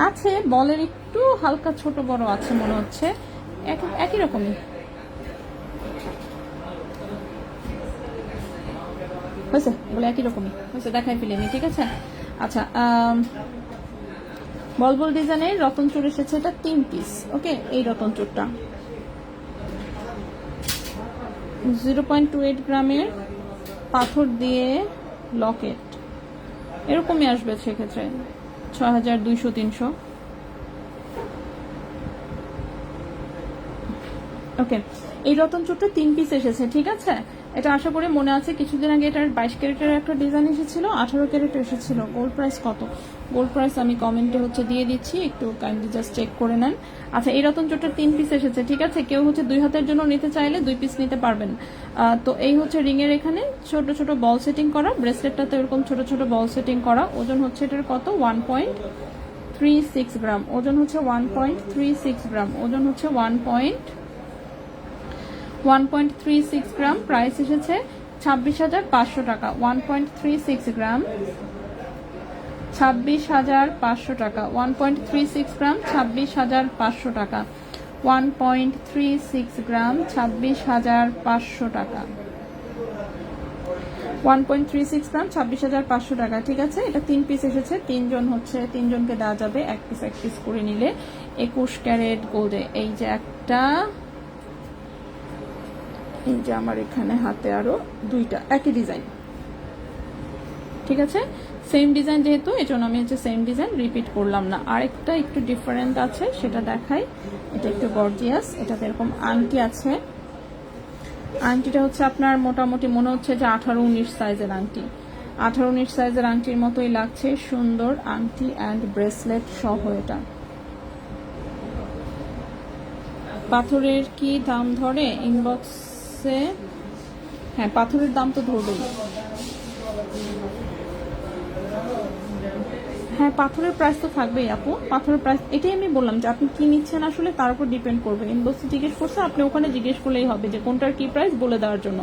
আছে, বলের একটু হালকা ছোট বড় আছে মনে হচ্ছে, একই রকমই হয়েছে, বলে একই রকমই হয়েছে, দেখাই ফেলিনি, ঠিক আছে। আচ্ছা, বল বল ডিজাইনের রতন চূড় এসেছে, এটা 3 পিস। ওকে, এই রতন চূড়টা 0.28 গ্রামের পাথর দিয়ে লকেট, এরকমই আসবে সেক্ষেত্রে 6200-300। ওকে, এই রতন চূড়টা 3 পিস এসেছে, ঠিক আছে। এটা আশা করি মনে আছে, কিছুদিন আগে এটার 22 ক্যারেটের একটা ডিজাইন এসেছিল, 18 ক্যারেট এসেছিল। গোল্ড প্রাইস কত? গোল্ড প্রাইস আমি কমেন্টে দিয়ে দিচ্ছি, একটু কাইন্ডলি জাস্ট চেক করে নেন। আচ্ছা, এই রতন চূড়টা 3 পিস এসেছে, ঠিক আছে। কেউ 2 হাতের জন্য নিতে চাইলে 2 পিস নিতে পারবেন। তো এই রিং এর এখানে ছোট ছোট বল সেটিং করা, ব্রেসলেটটাতে এরকম ছোট ছোট বল সেটিং করা। ওজন এটার কত? 1.36 গ্রাম। ওজন 1.36 গ্রাম। ওজন 1.36 গ্রাম। প্রাইস এসেছে 26,500 টাকা। 1.36 গ্রাম, 26,500 টাকা। 1.36 গ্রাম, 26,500 টাকা। 1.36 গ্রাম, 26,500 টাকা। 1.36 গ্রাম, 26,500 টাকা, ঠিক আছে। এটা 3 পিস এসেছে, 3জনকে দেওয়া যাবে, এক পিস করে নিলে। 21 ক্যারেট গোল্ডে এই যে একটা, এই যে আমার এখানে হাতে আরো 2টা একই ডিজাইন, ঠিক আছে। সেম ডিজাইন যেহেতু, এই জন্য আমি সেম ডিজাইন রিপিট করলাম না। আরেকটা একটু ডিফারেন্ট আছে, সেটা দেখাই। এটা একটু গর্জিয়াস, এটাতে এরকম আংটি আছে। আংটিটা আপনার মোটামুটি মনে হচ্ছে যে 18-19 সাইজের আংটি, 18-19 সাইজের আংটির মতোই লাগছে। সুন্দর আংটি অ্যান্ড ব্রেসলেট সহ। এটা পাথরের কি দাম ধরে ইনবক্সে? হ্যাঁ, পাথরের দাম তো ধরবেই। হ্যাঁ, পাথরের প্রাইস তো থাকবেই আপু। পাথরের প্রাইস, এটাই আমি বললাম যে আপনি কি নিচ্ছেন আসলে তার উপর ডিপেন্ড করবে। ইনবক্সে জিজ্ঞেস করছে, আপনি ওখানে জিজ্ঞেস করলেই হবে যে কোনটার কি প্রাইস বলে দেওয়ার জন্য,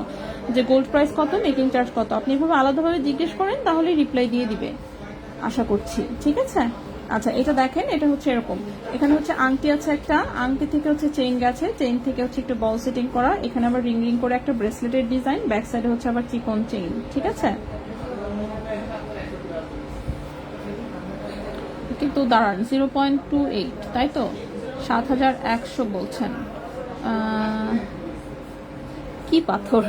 যে গোল্ড প্রাইস কত, মেকিং চার্জ কত। আপনি এভাবে আলাদাভাবে জিজ্ঞেস করেন, তাহলে রিপ্লাই দিয়ে দিবে আশা করছি, ঠিক আছে। আচ্ছা, এটা দেখেন, এটা এরকম, এখানে আংটি আছে একটা, আংটি থেকে চেইন গেছে, চেইন থেকে একটু বল সেটিং করা, এখানে আবার রিং রিং করে একটা ব্রেসলেটের ডিজাইন, ব্যাক সাইডে আবার চিকন চেইন, ঠিক আছে। কিন্তু দাঁড়ান, 0.28 তাই তো, 7,100 বলছেন। কি পাথর,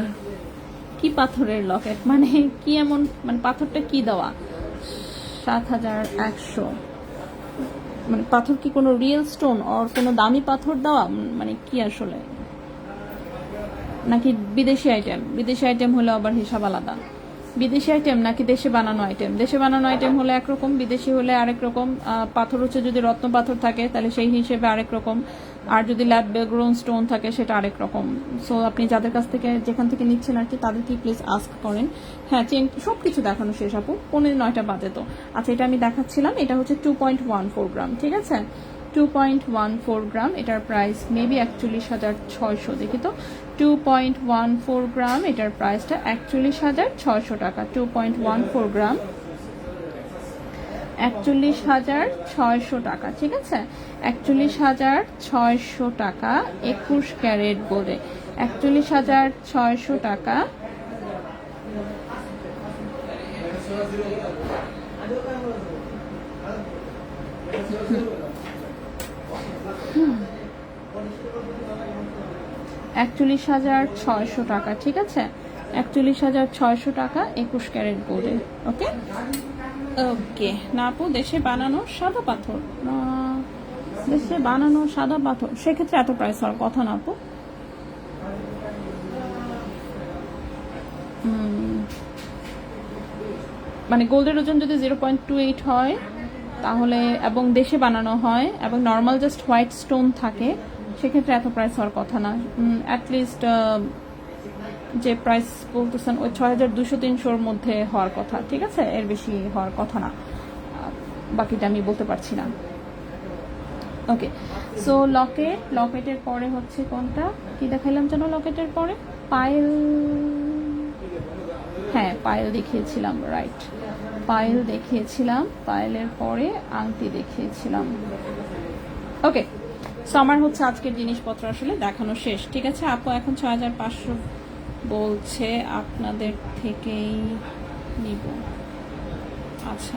কি পাথরের লকেট, মানে কি এমন, মানে পাথরটা কি দেওয়া? 7,100 মানে পাথর কি কোনো রিয়েল স্টোন আর কোনো দামি পাথর দেওয়া, মানে কি আসলে? নাকি বিদেশি আইটেম? বিদেশি আইটেম হলে আবার হিসাব আলাদা। বিদেশি আইটেম নাকি দেশে বানানো আইটেম? দেশে বানানো আইটেম হলে একরকম, বিদেশি হলে আরেক রকম। পাথর যদি রত্ন পাথর থাকে তাহলে সেই হিসেবে আরেক রকম, আর যদি ল্যাব গ্রোন স্টোন থাকে সেটা আরেক রকম। সো আপনি যাদের কাছ থেকে, যেখান থেকে নিচ্ছেন আর কি, তাদেরকে প্লিজ আস্ক করেন। হ্যাঁ, চেন সব কিছু দেখানো শেষ আপু, 9:15 বাজে তো। আচ্ছা, এটা আমি দেখাচ্ছিলাম, এটা 2.14 গ্রাম, ঠিক আছে। 2.14 গ্রাম, এটার প্রাইস মেবি 41,600। দেখি তো, 2.14 গ্রাম, এটার প্রাইসটা 41,600 টাকা। 2.14 গ্রাম, 41,600 টাকা, ঠিক আছে। 41,600 টাকা, 21 ক্যারেট গোল্ডে 41,600 টাকা। $41,600 টাকা, ঠিক আছে। 41,600 টাকা, 21 ক্যারেট গোল্ডে। ওকে ওকে। না আপু, দেশে বানানো সাদা পাথর, দেশে বানানো সাদা পাথর, সেক্ষেত্রে এত প্রাইস হওয়ার কথা না আপু। মানে গোল্ডের ওজন যদি 0.28 হয় তাহলে, এবং দেশে বানানো হয়, এবং নর্মাল জাস্ট হোয়াইট স্টোন থাকে, সেক্ষেত্রে এত প্রাইস হওয়ার কথা না। অ্যাটলিস্ট যে প্রাইস বলতেছেন ওই 6,200-300-র মধ্যে হওয়ার কথা, ঠিক আছে। এর বেশি হওয়ার কথা না, বাকিটা আমি বলতে পারছি না। ওকে, সো লকেটের পরে হচ্ছে কোনটা কি দেখাইলাম যেন লকেটের পরে পায়েল, হ্যাঁ পায়েল দেখিয়েছিলাম, রাইট পায়েল দেখিয়েছিলাম, পায়েলের পরে আংটি দেখিয়েছিলাম। ওকে, সো আমার হচ্ছে আজকের জিনিসপত্র আসলে দেখানো শেষ। ঠিক আছে আপু, এখন 6500 বলছে, আপনাদের থেকেই নিব। আচ্ছা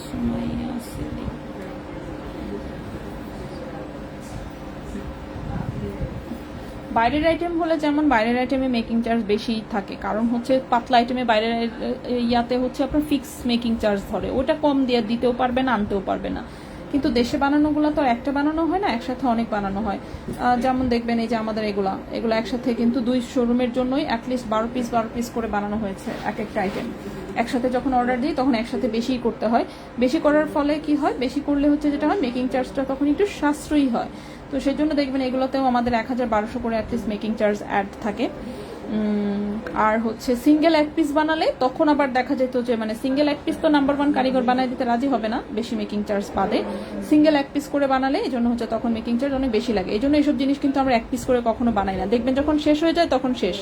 সুমাইয়া সিদ্দিক, বাইরের আইটেম হলে যেমন বাইরের আইটেমে মেকিং চার্জ বেশি থাকে, কারণ হচ্ছে পাতলা আইটেমে বাইরের ইয়াতে হচ্ছে আপনার ফিক্স মেকিং চার্জ ধরে, ওটা কম দিয়ে দিতেও পারবে না আনতেও পারবে না। কিন্তু দেশে বানানোগুলো তো একটা বানানো হয় না, একসাথে অনেক বানানো হয়। যেমন দেখবেন এই যে আমাদের এগুলো একসাথে কিন্তু 2 শোরুমের জন্যই অ্যাটলিস্ট 12 পিস করে বানানো হয়েছে এক একটা আইটেম। একসাথে যখন অর্ডার দিই তখন একসাথে বেশি করতে হয়, বেশি করার ফলে কি হয়, বেশি করলে হচ্ছে যেটা হয় মেকিং চার্জটা তখন একটু সাশ্রয়ী হয়। তো সেই জন্য দেখবেন এগুলোতেও আমাদের 1200 করে অ্যাটলিস্ট মেকিং চার্জ অ্যাড থাকে। আর হচ্ছে সিঙ্গেল এক পিস বানালে তখন আবার দেখা যেত যে মানে সিঙ্গেল এক পিস তো নাম্বার 1 কারিগর বানায় দিতে রাজি হবে না বেশি মেকিং চার্জ বাদে, সিঙ্গেল এক পিস করে বানালে এই জন্য হচ্ছে তখন মেকিং চার্জ অনেক বেশি লাগে। এই জন্য এইসব জিনিস কিন্তু আমরা এক পিস করে কখনো বানাই না, দেখবেন যখন শেষ হয়ে যায় তখন শেষ,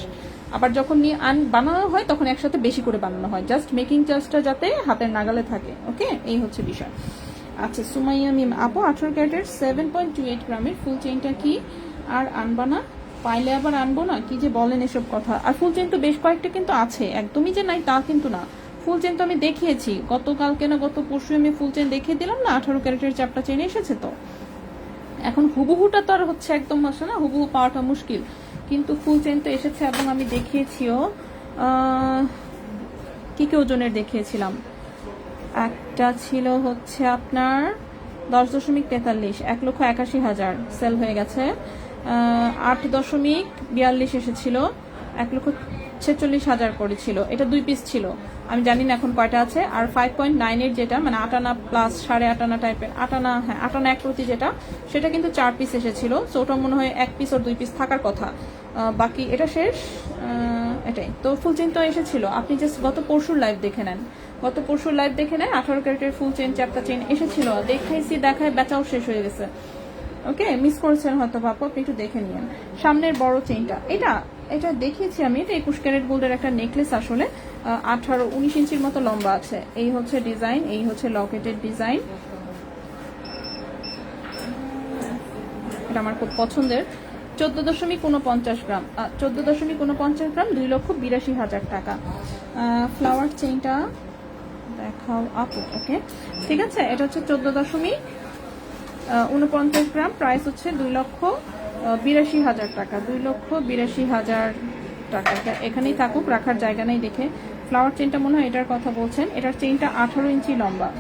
আবার যখন নিয়ে বানানো হয় তখন একসাথে বেশি করে বানানো হয়, জাস্ট মেকিং চার্জটা যাতে হাতের নাগালে থাকে। ওকে, এই হচ্ছে বিষয়। আচ্ছা সুমাইয়া মিম আপু, 18 ক্যারেটের 7.28 গ্রামের ফুল চেইনটা কি আর আনবা না? পাইলে আবার আনবো না, কি যে বলেন এসব কথা। আর ফুল চেইন তো বেশ কয়েকটা কিন্তু আছে, একদমই যে নাই তা কিন্তু না। ফুল চেইন তো আমি দেখিয়েছি গতকালকে না গত পরশু, আমি ফুল চেইন দেখিয়ে দিলাম না, 18 ক্যারেটের চাপটা চেইন এসেছে। তো এখন হুবহুটা তো আর হচ্ছে একদম আসে না, হুবহু পাওয়াটা মুশকিল, কিন্তু ফুল চেইন তো এসেছে এবং আমি দেখিয়েছিও। কি কি ওজনের দেখিয়েছিলাম, একটা ছিল হচ্ছে আপনার 10.43, 1,81,000 সেল হয়ে গেছে। 8.42 এসেছিল, 1,46,000 করেছিল, এটা 2 পিস ছিল, আমি জানি না এখন কয়টা আছে। আর 5.9 যেটা মানে 8 আনা প্লাস 8.5 আনা টাইপের, 8 আনা, হ্যাঁ 8 আনা 1 প্রতি যেটা, সেটা কিন্তু 4 পিস এসেছিল। সো ওটা মনে হয় 1 পিস ওর 2 পিস থাকার কথা, বাকি এটা শেষ। এটাই তো ফুল চেইন তো এসেছিল, আপনি জাস্ট গত পরশুর লাইভ দেখে নেন, 18 ক্যারেটের ফুল চেইন চ্যাপ্টা চেইন এসেছিল, দেখায় বেচাও শেষ হয়ে গেছে। ওকে, মিস করেছেন হয়তো বাপু, আপনি একটু দেখে নিন। সামনের বড় চেইনটা এটা দেখিয়েছি আমি, এটা 21 ক্যারেট গোল্ডের একটা নেকলেস, আসলে 18-19 ইঞ্চির মতো লম্বা আছে। এই হচ্ছে ডিজাইন, এই হচ্ছে লকেটের ডিজাইন, এটা আমার খুব পছন্দের। 14.49 গ্রাম, 14.49 গ্রাম, 2,82,000 টাকা। ফ্লাওয়ার চেইনটা দেখাও আপু। ওকে ঠিক আছে, এটা হচ্ছে 14.49 গ্রাম, প্রাইস হচ্ছে 2,82,000 টাকা, 2,82,000 টাকা। এটা এখানেই থাকুক, রাখার জায়গা নেই দেখে। ফ্লাওয়ার চেইনটা মনে হয় এটার কথা বলছেন, এটার চেইনটা 18 ইঞ্চি লম্বা।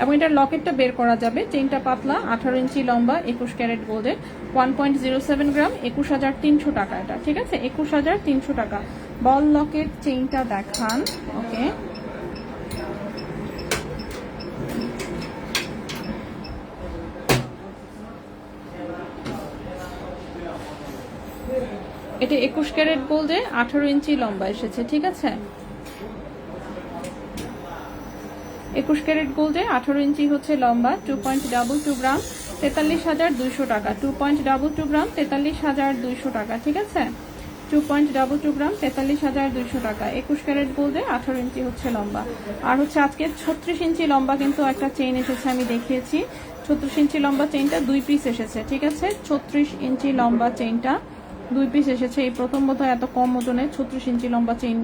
এবং এটার লকেটটা বের করা যাবে, চেইনটা পাতলা, 18 ইঞ্চি লম্বা, 21 ক্যারেট গোল্ডের, 1.07 গ্রাম, 21,300 টাকা এটা। ঠিক আছে, 21,300 টাকা। বল লকেট চেইনটা দেখান। ওকে, এটা 21 ক্যারেট গোল্ডে 18 ইঞ্চি লম্বা এসেছে। ঠিক আছে, 21 ক্যারেট গোল্ডে 18 ইঞ্চি হচ্ছে লম্বা, 2.22 গ্রাম, 43,200 টাকা, 2.22 গ্রাম, 43,200 টাকা। ঠিক আছে, 2.22 গ্রাম, 43,200 টাকা, 21 ক্যারেট গোল্ডে 18 ইঞ্চি হচ্ছে লম্বা। আর হচ্ছে আজকে 36 ইঞ্চি লম্বা কিন্তু একটা চেইন এসেছে, আমি দেখিয়েছি। 36 ইঞ্চি লম্বা চেইনটা 2 পিস এসেছে। ঠিক আছে, 36 ইঞ্চি লম্বা চেইনটা 2 পিস এসেছে। এই প্রথম বোধহয় এত কম ওজনে 36 ইঞ্চি লম্বা চেইন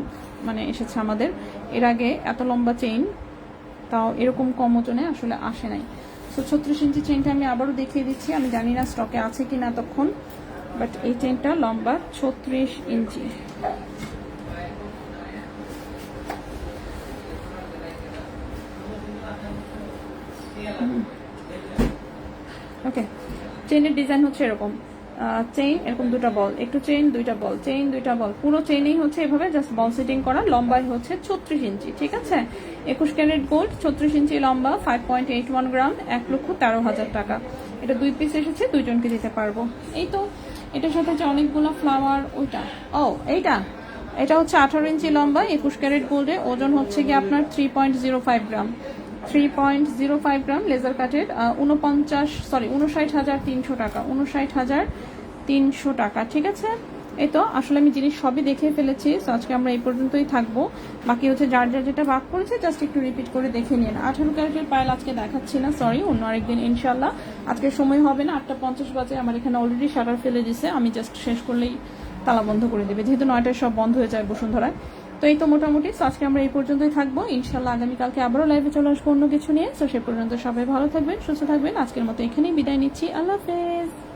মানে এসেছে আমাদের, এর আগে এত লম্বা চেইন তাও এরকম কম ওজনে আসলে আসে নাই। সো 36 ইঞ্চি চেইনটা আমি আবারও দেখিয়ে দিচ্ছি, আমি জানি না স্টকে আছে কিনা এতক্ষণ, বাট এই চেইনটা লম্বা 36 ইঞ্চি। ওকে, চেইনের ডিজাইন হচ্ছে এরকম, চেইন এরকম দুটা বল, একটু চেইন দুইটা বল, চেইন দুইটা বল, পুরো চেইনেই হচ্ছে এভাবে জাস্ট বল সেটিং করা, লম্বায় হচ্ছে 36 ইঞ্চি। ঠিক আছে, 21 ক্যারেট গোল্ড, 36 ইঞ্চি লম্বা, 5.81 গ্রাম, 1,13,000 টাকা। এটা 2 পিস এসেছে, 2 জনকে দিতে পারবো। এই তো এটার সাথে যে অনেকগুলো ফ্লাওয়ার, ওইটা এটা হচ্ছে 18 ইঞ্চি লম্বা, 21 ক্যারেট গোল্ডে, ওজন হচ্ছে কি আপনার 3.05 গ্রাম, 3.05 গ্রাম লেজার কাটের 59,300 টাকা, 59,300 টাকা। ঠিক আছে, এই তো আসলে আমি জিনিস সবই দেখে ফেলেছি। তো আজকে আমরা এই পর্যন্তই থাকবো। বাকি হচ্ছে যার যার যেটা ভাগ করেছে জাস্ট একটু রিপিট করে দেখে নিন। 18 ক্যারেটের পায়েল আজকে দেখাচ্ছি না, সরি, অন্য আরেকদিন ইনশাল্লাহ। আজকে সময় হবে না, 8:50 বাজে। আমার এখানে অলরেডি শাটার ফেলে দিছে, আমি জাস্ট শেষ করলেই তালা বন্ধ করে দেবে, যেহেতু 9টায় সব বন্ধ হয়ে যায় বসুন্ধরায়। তো এই তো মোটামুটি। তো আজকে আমরা এই পর্যন্তই থাকবো, ইনশাল্লাহ আগামীকালকে আবারও লাইভে চলে আসবো অন্য কিছু নিয়ে। তো সে পর্যন্ত সবাই ভালো থাকবেন, সুস্থ থাকবেন। আজকের মতো এখানেই বিদায় নিচ্ছি, আল্লাহ হাফেজ।